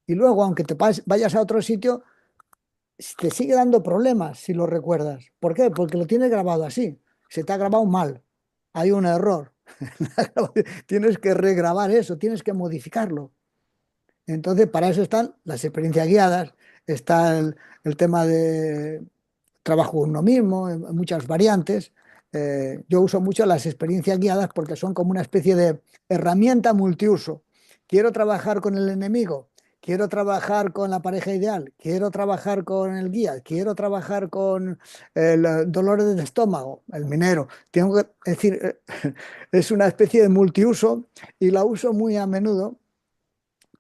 B: Y luego, aunque vayas a otro sitio, te sigue dando problemas si lo recuerdas. ¿Por qué? Porque lo tienes grabado así. Se te ha grabado mal. Hay un error. Tienes que regrabar eso, tienes que modificarlo. Entonces, para eso están las experiencias guiadas, está el tema de trabajo con uno mismo, en muchas variantes. Yo uso mucho las experiencias guiadas porque son como una especie de herramienta multiuso. Quiero trabajar con el enemigo, quiero trabajar con la pareja ideal, quiero trabajar con el guía, quiero trabajar con el dolor del estómago, el minero. Es decir, es una especie de multiuso y la uso muy a menudo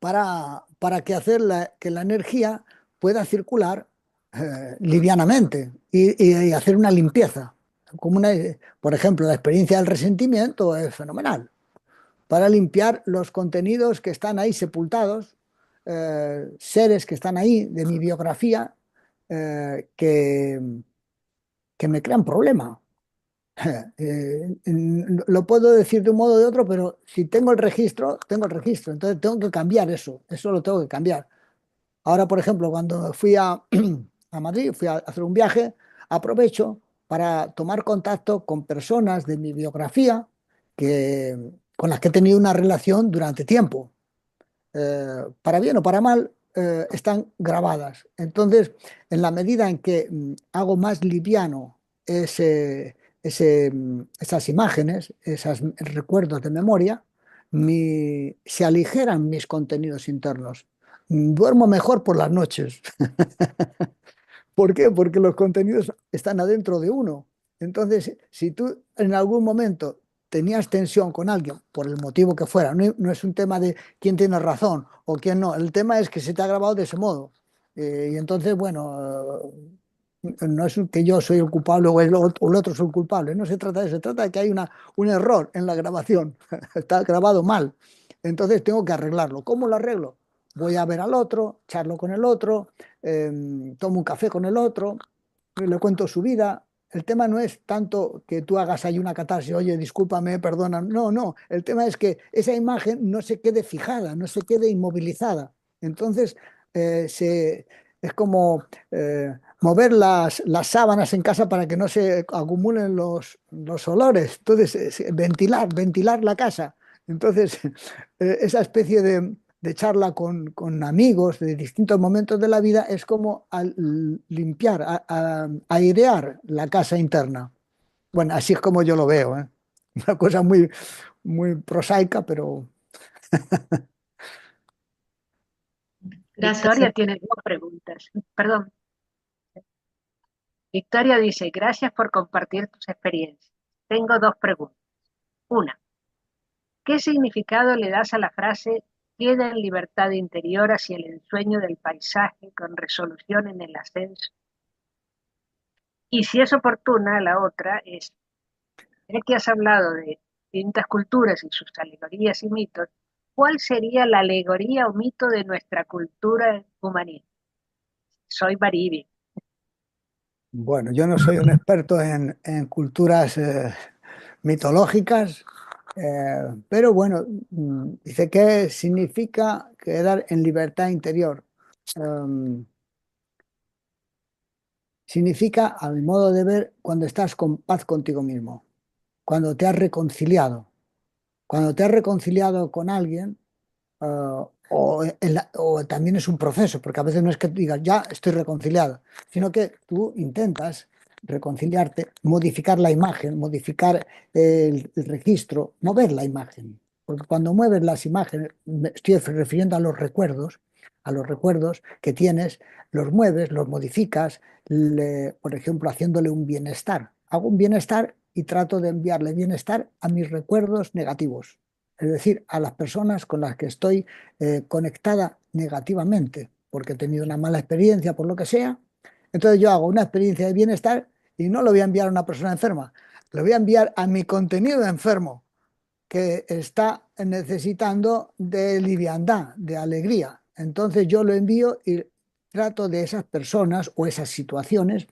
B: para que la energía pueda circular livianamente y hacer una limpieza. Como por ejemplo, la experiencia del resentimiento es fenomenal para limpiar los contenidos que están ahí sepultados, seres que están ahí de mi biografía, que me crean problema. Lo puedo decir de un modo o de otro, pero si tengo el registro, tengo el registro. Entonces tengo que cambiar eso lo tengo que cambiar. Ahora, por ejemplo, cuando fui a Madrid, fui a hacer un viaje, aprovecho para tomar contacto con personas de mi biografía que, con las que he tenido una relación durante tiempo. Para bien o para mal, están grabadas. Entonces, en la medida en que hago más liviano esas imágenes, esos recuerdos de memoria, se aligeran mis contenidos internos. Duermo mejor por las noches. ¿Por qué? Porque los contenidos están adentro de uno. Entonces, si tú en algún momento tenías tensión con alguien, por el motivo que fuera, no es un tema de quién tiene razón o quién no, el tema es que se te ha grabado de ese modo. Y entonces, bueno, no es que yo soy el culpable o el otro es el culpable, no se trata de eso, se trata de que hay un error en la grabación, está grabado mal. Entonces tengo que arreglarlo. ¿Cómo lo arreglo? Voy a ver al otro, charlo con el otro, tomo un café con el otro, le cuento su vida. El tema no es tanto que tú hagas ahí una catarsis, oye, discúlpame, perdona. No, no. El tema es que esa imagen no se quede fijada, no se quede inmovilizada. Entonces, es como mover las sábanas en casa para que no se acumulen los olores. Entonces, ventilar la casa. Entonces, esa especie de charla con amigos de distintos momentos de la vida es como limpiar, airear la casa interna. Bueno, así es como yo lo veo, ¿eh? Una cosa muy prosaica, pero
G: Gracias.
A: Victoria tiene dos preguntas. Perdón, Victoria dice, gracias por compartir tus experiencias. Tengo dos preguntas. Una, ¿qué significado le das a la frase queda en libertad interior hacia el ensueño del paisaje con resolución en el ascenso? Y si es oportuna, la otra es, ya que has hablado de distintas culturas y sus alegorías y mitos, ¿cuál sería la alegoría o mito de nuestra cultura humanista? Soy Mariby.
B: bueno, yo no soy un experto en culturas mitológicas, pero bueno, dice que significa quedar en libertad interior. Em, Significa, a mi modo de ver, cuando estás con paz contigo mismo, cuando te has reconciliado. Cuando te has reconciliado con alguien, o también es un proceso, porque a veces no es que digas, ya estoy reconciliado, sino que tú intentas reconciliarte, modificar la imagen, modificar el registro, mover la imagen. Porque cuando mueves las imágenes, me estoy refiriendo a los recuerdos que tienes, los mueves, los modificas, por ejemplo, haciéndole un bienestar. Hago un bienestar y trato de enviarle bienestar a mis recuerdos negativos, es decir, a las personas con las que estoy conectada negativamente, porque he tenido una mala experiencia, por lo que sea. Entonces yo hago una experiencia de bienestar y no lo voy a enviar a una persona enferma, lo voy a enviar a mi contenido enfermo, que está necesitando de liviandad, de alegría. Entonces yo lo envío y trato de esas personas o esas situaciones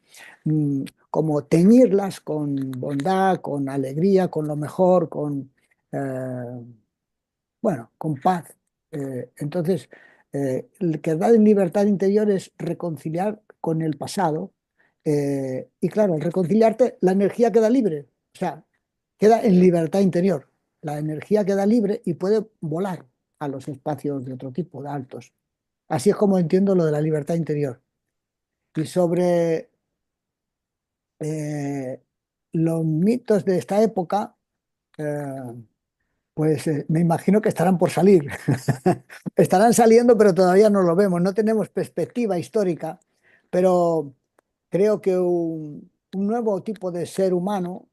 B: como teñirlas con bondad, con alegría, con lo mejor, eh, bueno, con paz. Entonces, el quedar en libertad interior es reconciliar con el pasado. Y claro, al reconciliarte, la energía queda libre, o sea, queda en libertad interior. La energía queda libre y puede volar a los espacios de otro tipo, de altos. Así es como entiendo lo de la libertad interior. Y sobre eh, los mitos de esta época, eh, pues me imagino que estarán por salir. Estarán saliendo, pero todavía no lo vemos. No tenemos perspectiva histórica, pero creo que un nuevo tipo de ser humano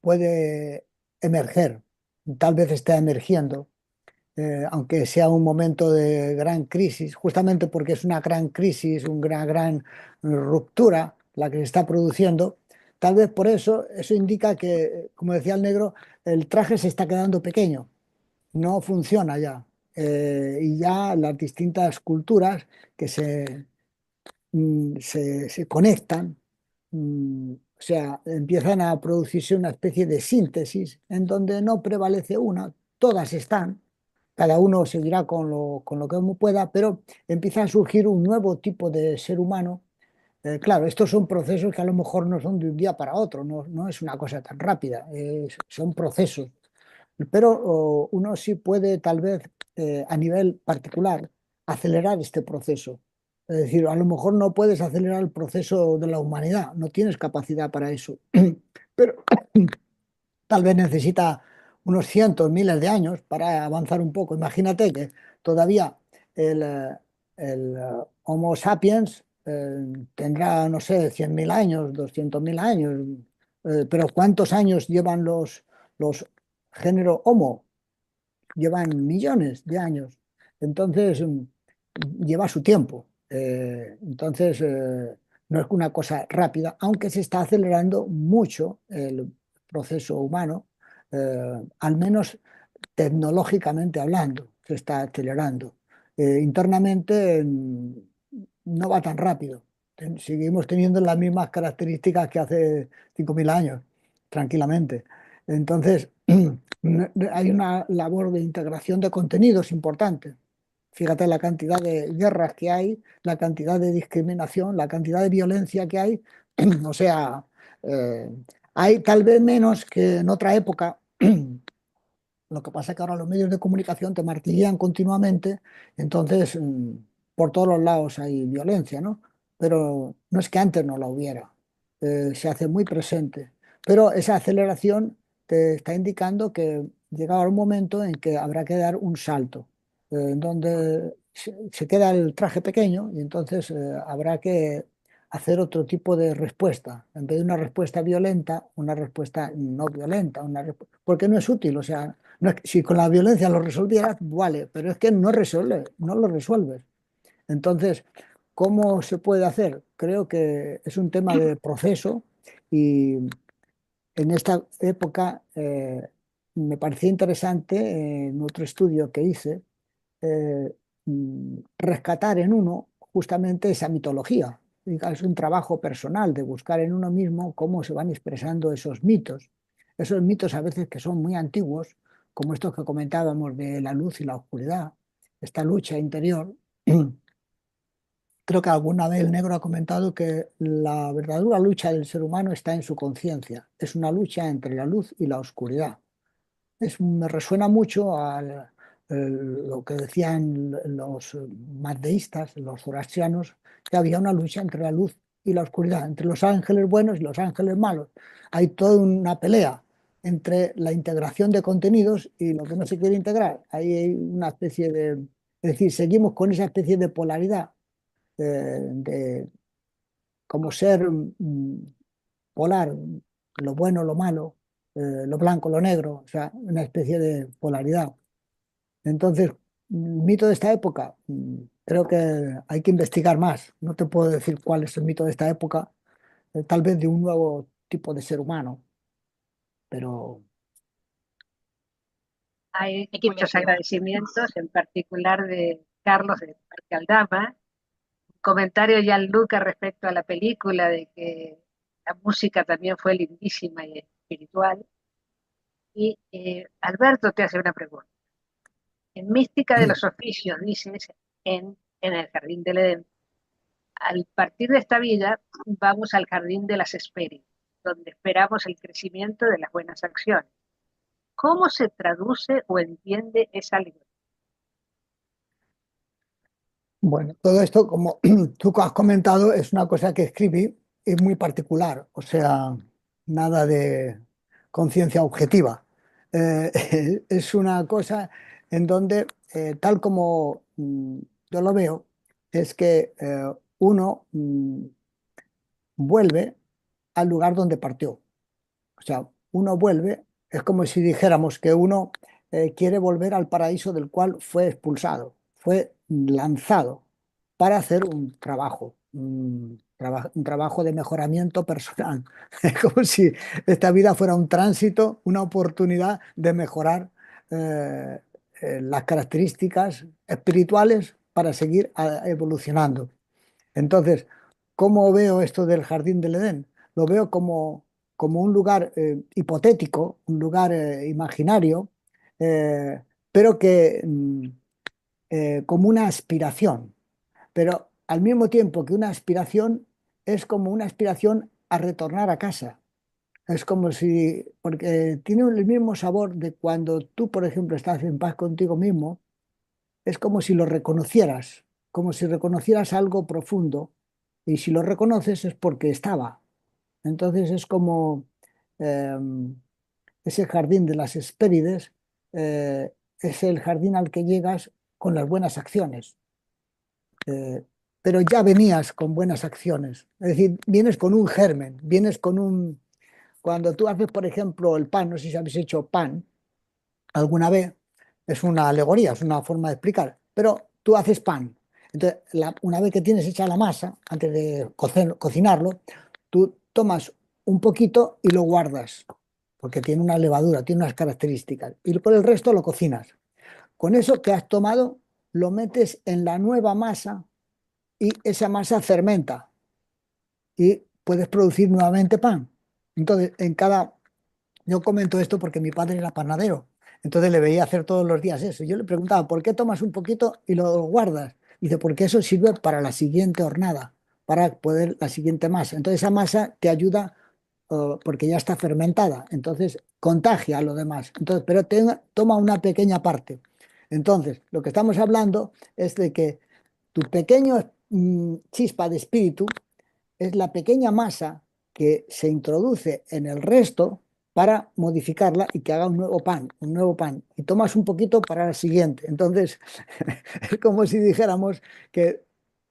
B: puede emerger. Tal vez está emergiendo. aunque sea un momento de gran crisis, justamente porque es una gran crisis, una gran ruptura la que se está produciendo, tal vez por eso, eso indica que, como decía el negro, el traje se está quedando pequeño, no funciona ya. Y ya las distintas culturas que se conectan, o sea, empiezan a producirse una especie de síntesis en donde no prevalece una, todas están, cada uno seguirá con lo que pueda, pero empieza a surgir un nuevo tipo de ser humano. Claro, estos son procesos que a lo mejor no son de un día para otro, no es una cosa tan rápida, son procesos, pero uno sí puede tal vez a nivel particular acelerar este proceso. Es decir, a lo mejor no puedes acelerar el proceso de la humanidad, no tienes capacidad para eso, pero tal vez necesita unos cientos, miles de años para avanzar un poco. Imagínate que todavía el Homo sapiens tendrá, no sé, 100.000 años, 200.000 años, pero ¿cuántos años llevan los género Homo? Llevan millones de años. Entonces, lleva su tiempo. Entonces, no es una cosa rápida, aunque se está acelerando mucho el proceso humano, al menos tecnológicamente hablando, se está acelerando. Internamente no va tan rápido. Seguimos teniendo las mismas características que hace 5.000 años, tranquilamente. Entonces, hay una labor de integración de contenidos importante. Fíjate la cantidad de guerras que hay, la cantidad de discriminación, la cantidad de violencia que hay. O sea, eh, hay tal vez menos que en otra época. Lo que pasa es que ahora los medios de comunicación te martillean continuamente, entonces por todos los lados hay violencia, ¿no? Pero no es que antes no la hubiera, se hace muy presente. Pero esa aceleración te está indicando que llega un momento en que habrá que dar un salto, en donde se queda el traje pequeño y entonces habrá que hacer otro tipo de respuesta. En vez de una respuesta violenta, una respuesta no violenta, porque no es útil, o sea. No es si con la violencia lo resolvieras, vale, pero es que no resuelve, no lo resuelves. Entonces, ¿cómo se puede hacer? Creo que es un tema de proceso y en esta época me parecía interesante en otro estudio que hice rescatar en uno justamente esa mitología. Es un trabajo personal de buscar en uno mismo cómo se van expresando esos mitos a veces que son muy antiguos, como estos que comentábamos de la luz y la oscuridad, esta lucha interior. Creo que alguna vez el negro ha comentado que la verdadera lucha del ser humano está en su conciencia. Es una lucha entre la luz y la oscuridad. Me resuena mucho a lo que decían los mazdeístas, los zoroastrianos, que había una lucha entre la luz y la oscuridad, entre los ángeles buenos y los ángeles malos. Hay toda una pelea entre la integración de contenidos y lo que no se quiere integrar. Ahí hay una especie de... Es decir, seguimos con esa especie de polaridad, de como ser polar, lo bueno, lo malo, lo blanco, lo negro, o sea, una especie de polaridad. Entonces, mito de esta época, creo que hay que investigar más. No te puedo decir cuál es el mito de esta época, tal vez de un nuevo tipo de ser humano, pero
A: Hay
G: Muy
A: muchos
G: bien.
A: agradecimientos, en particular de Carlos de Parque Aldama. Comentario ya Luca respecto a la película, de que la música también fue lindísima y espiritual. Y Alberto te hace una pregunta. En Mística de los Oficios dices en el Jardín del Edén, al partir de esta vida vamos al Jardín de las Hespérides, donde esperamos el crecimiento de las buenas acciones. ¿Cómo se traduce o entiende esa alegoría?
B: bueno, todo esto, como tú has comentado, es una cosa que escribí y muy particular, o sea, nada de conciencia objetiva. Es una cosa en donde, tal como yo lo veo, es que uno vuelve al lugar donde partió. O sea, uno vuelve, es como si dijéramos que uno quiere volver al paraíso del cual fue expulsado, fue lanzado para hacer un trabajo, un trabajo de mejoramiento personal. Es como si esta vida fuera un tránsito, una oportunidad de mejorar eh, las características espirituales para seguir evolucionando. Entonces, ¿cómo veo esto del jardín del Edén? Lo veo como un lugar hipotético, un lugar imaginario, eh, pero que como una aspiración. Pero al mismo tiempo que una aspiración es como una aspiración a retornar a casa. Es como si, porque tiene el mismo sabor de cuando tú, por ejemplo, estás en paz contigo mismo, es como si lo reconocieras, como si reconocieras algo profundo, y si lo reconoces es porque estaba. Entonces es como eh, ese jardín de las Hespérides, es el jardín al que llegas con las buenas acciones. Eh, pero ya venías con buenas acciones, es decir, vienes con un germen, vienes con un... Cuando tú haces, por ejemplo, el pan, no sé si habéis hecho pan alguna vez, es una alegoría, es una forma de explicar, pero tú haces pan. Entonces, una vez que tienes hecha la masa, antes de cocinarlo, tú tomas un poquito y lo guardas, porque tiene una levadura, tiene unas características, y por el resto lo cocinas. Con eso que has tomado, lo metes en la nueva masa y esa masa fermenta y puedes producir nuevamente pan. Entonces, yo comento esto porque mi padre era panadero, entonces le veía hacer todos los días eso. Yo le preguntaba, ¿por qué tomas un poquito y lo guardas? Dice, porque eso sirve para la siguiente hornada, para poder la siguiente masa. Entonces esa masa te ayuda porque ya está fermentada, entonces contagia a lo demás. Entonces, pero toma una pequeña parte. Entonces, lo que estamos hablando es de que tu pequeño chispa de espíritu es la pequeña masa que se introduce en el resto para modificarla y que haga un nuevo pan, un nuevo pan. Y tomas un poquito para el siguiente. Entonces, es como si dijéramos que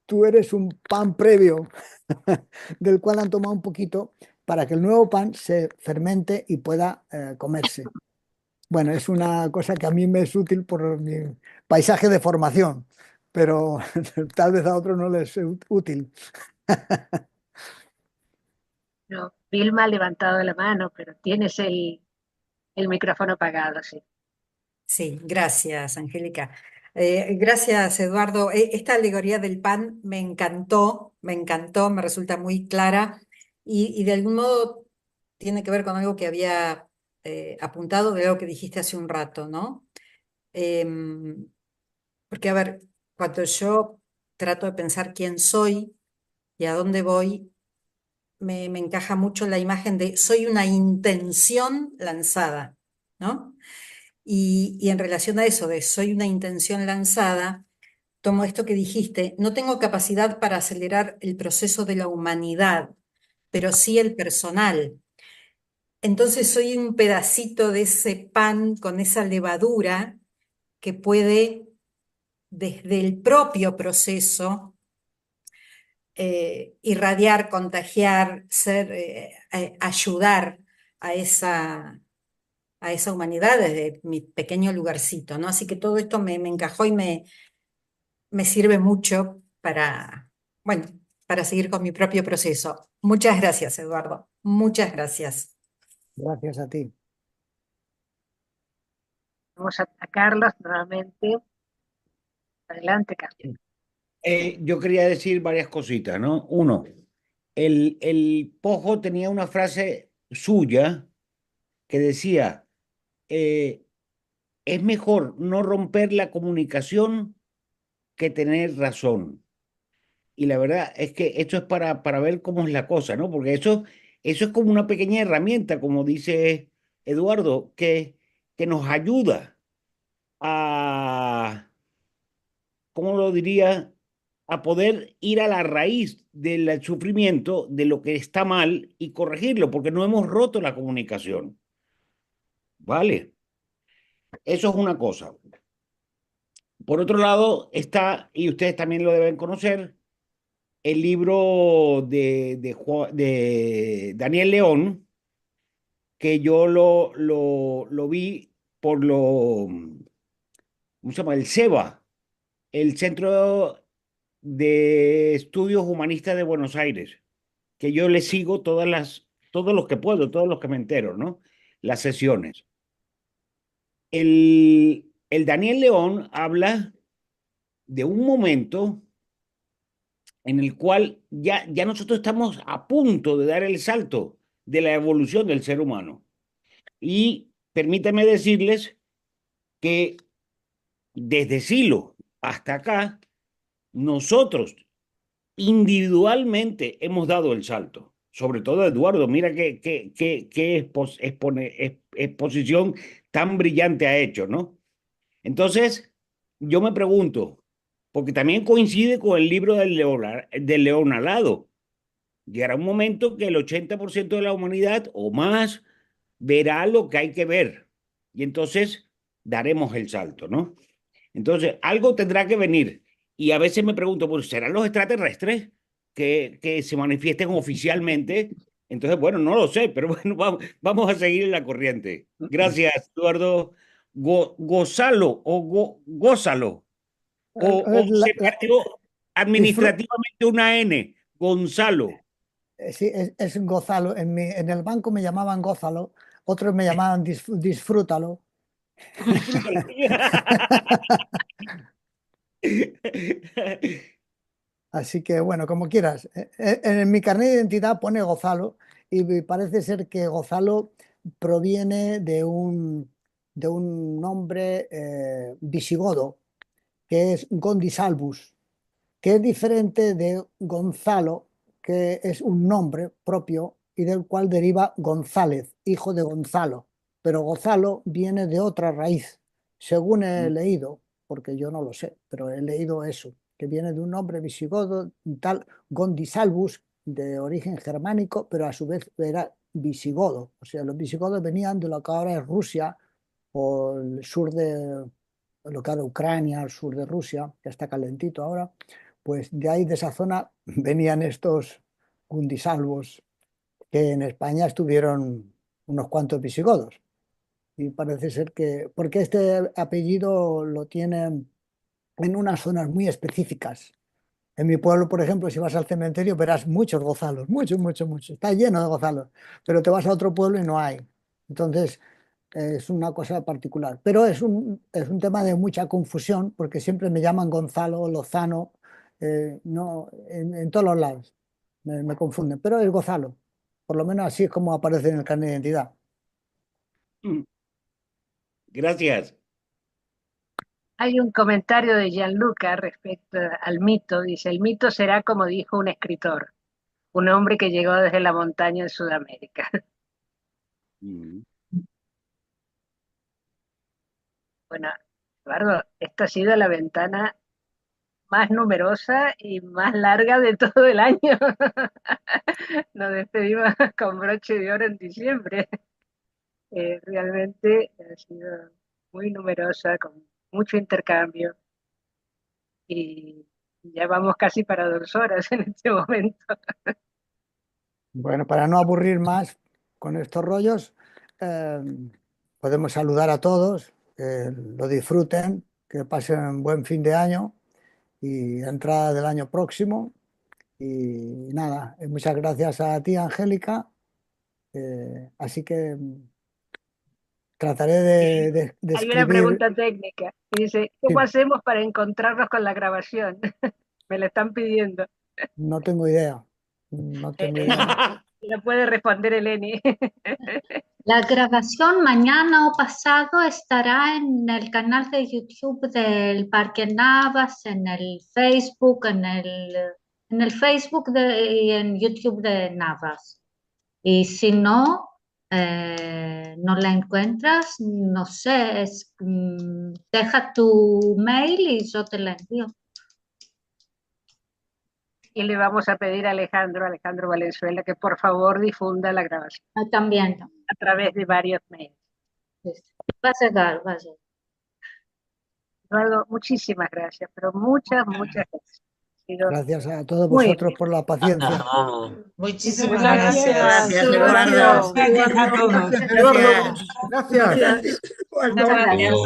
B: tú eres un pan previo del cual han tomado un poquito para que el nuevo pan se fermente y pueda comerse. Bueno, es una cosa que a mí me es útil por mi paisaje de formación, pero tal vez a otros no les es útil.
A: No, Vilma ha levantado la mano, pero tienes el micrófono apagado, sí.
H: Sí, gracias, Angélica. Gracias, Eduardo. Esta alegoría del pan me encantó, me resulta muy clara y de algún modo tiene que ver con algo que había apuntado de algo que dijiste hace un rato, ¿no? Em, Porque, a ver, cuando yo trato de pensar quién soy y a dónde voy, me encaja mucho la imagen de soy una intención lanzada, ¿no? Y en relación a eso de soy una intención lanzada, tomo esto que dijiste, no tengo capacidad para acelerar el proceso de la humanidad, pero sí el personal. Entonces soy un pedacito de ese pan con esa levadura que puede, desde el propio proceso, irradiar, contagiar, ayudar a esa humanidad desde mi pequeño lugarcito, ¿no? Así que todo esto me encajó y me sirve mucho para, bueno, para seguir con mi propio proceso. Muchas gracias, Eduardo. Muchas gracias.
B: Gracias a ti.
A: Vamos a Carlos nuevamente. Adelante, Carlos.
F: Yo quería decir varias cositas, ¿no? Uno, el Pojo tenía una frase suya que decía, eh, es mejor no romper la comunicación que tener razón. Y la verdad es que esto es para ver cómo es la cosa, ¿no? Porque eso es como una pequeña herramienta, como dice Eduardo, que nos ayuda a, ¿cómo lo diría? A poder ir a la raíz del sufrimiento, de lo que está mal y corregirlo, porque no hemos roto la comunicación. ¿Vale? Eso es una cosa. Por otro lado está, y ustedes también lo deben conocer, el libro de Daniel León, que yo lo vi por ¿cómo se llama? El CEBA, el Centro de Estudios Humanistas de Buenos Aires, que yo le sigo todos los que puedo, todos los que me entero, ¿no? Las sesiones. El Daniel León habla de un momento en el cual ya nosotros estamos a punto de dar el salto de la evolución del ser humano. Y permítanme decirles que desde Silo hasta acá, nosotros individualmente hemos dado el salto. Sobre todo Eduardo, mira qué exposición tan brillante ha hecho, ¿no? Entonces, yo me pregunto, porque también coincide con el libro del León Alado, llegará un momento que el 80% de la humanidad o más verá lo que hay que ver y entonces daremos el salto, ¿no? Entonces, algo tendrá que venir. Y a veces me pregunto, pues, ¿serán los extraterrestres que se manifiesten oficialmente? Entonces, bueno, no lo sé, pero bueno, vamos a seguir en la corriente. Gracias, Eduardo. Gózalo Gózalo. O se perdió administrativamente una N. Gonzalo.
B: Sí, es Gózalo. En el banco me llamaban Gózalo, otros me llamaban Disfrútalo. Así que bueno, como quieras. En mi carnet de identidad pone Gózalo y parece ser que Gózalo proviene de un nombre visigodo, que es Gondisalvus, que es diferente de Gonzalo, que es un nombre propio y del cual deriva González, hijo de Gonzalo. Pero Gonzalo viene de otra raíz, según he leído, porque yo no lo sé, pero he leído eso, que viene de un nombre visigodo, tal Gondisalvus, de origen germánico, pero a su vez era visigodo. O sea, los visigodos venían de lo que ahora es Rusia o el sur de lo que era Ucrania, al sur de Rusia, que está calentito ahora. Pues de ahí, de esa zona, venían estos gundisalvos, que en España estuvieron unos cuantos visigodos. Y parece ser que, porque este apellido lo tienen en unas zonas muy específicas. En mi pueblo, por ejemplo, si vas al cementerio verás muchos gozalos, muchos, muchos, muchos. Está lleno de gozalos, pero te vas a otro pueblo y no hay. Entonces, es una cosa particular. Pero es un tema de mucha confusión, porque siempre me llaman Gonzalo, Lozano, no, en todos los lados. Me confunden, pero es Gonzalo. Por lo menos así es como aparece en el carnet de identidad.
F: Gracias.
A: Hay un comentario de Gianluca respecto al mito. Dice, el mito será como dijo un escritor, un hombre que llegó desde la montaña en Sudamérica. Bueno, Eduardo, esta ha sido la ventana más numerosa y más larga de todo el año. Nos despedimos con broche de oro en diciembre. Realmente ha sido muy numerosa, con mucho intercambio. Y ya vamos casi para 2 horas en este momento.
B: Bueno, para no aburrir más con estos rollos, podemos saludar a todos, que lo disfruten, que pasen buen fin de año y entrada del año próximo. Y nada, muchas gracias a ti, Angélica. Así que trataré de
A: Hay una
B: escribir.
A: pregunta técnica. Dice, ¿cómo
B: Sí,
A: hacemos para encontrarnos con la grabación? Me la están pidiendo.
B: no tengo idea. No tengo idea.
A: La puede responder Eleni.
I: La grabación mañana o pasado estará en el canal de YouTube del Parque Navas, en el Facebook, en el Facebook y en YouTube de Navas. Y si no, no la encuentras, no sé, deja tu mail y yo te la envío.
A: Y le vamos a pedir a Alejandro Valenzuela, que por favor difunda la grabación.
I: También.
A: A través de varios medios.
I: Va a llegar, va a llegar.
A: Eduardo, muchísimas gracias, pero muchas, muchas gracias.
B: Gracias a todos
A: Muy
B: vosotros
A: bien.
B: por la paciencia.
G: Muchísimas
C: Gracias.
G: gracias.
C: Gracias, Eduardo.
G: Gracias a todos.
C: Gracias.
B: Gracias.
C: Buenas
A: Muchas
C: noches.
A: gracias.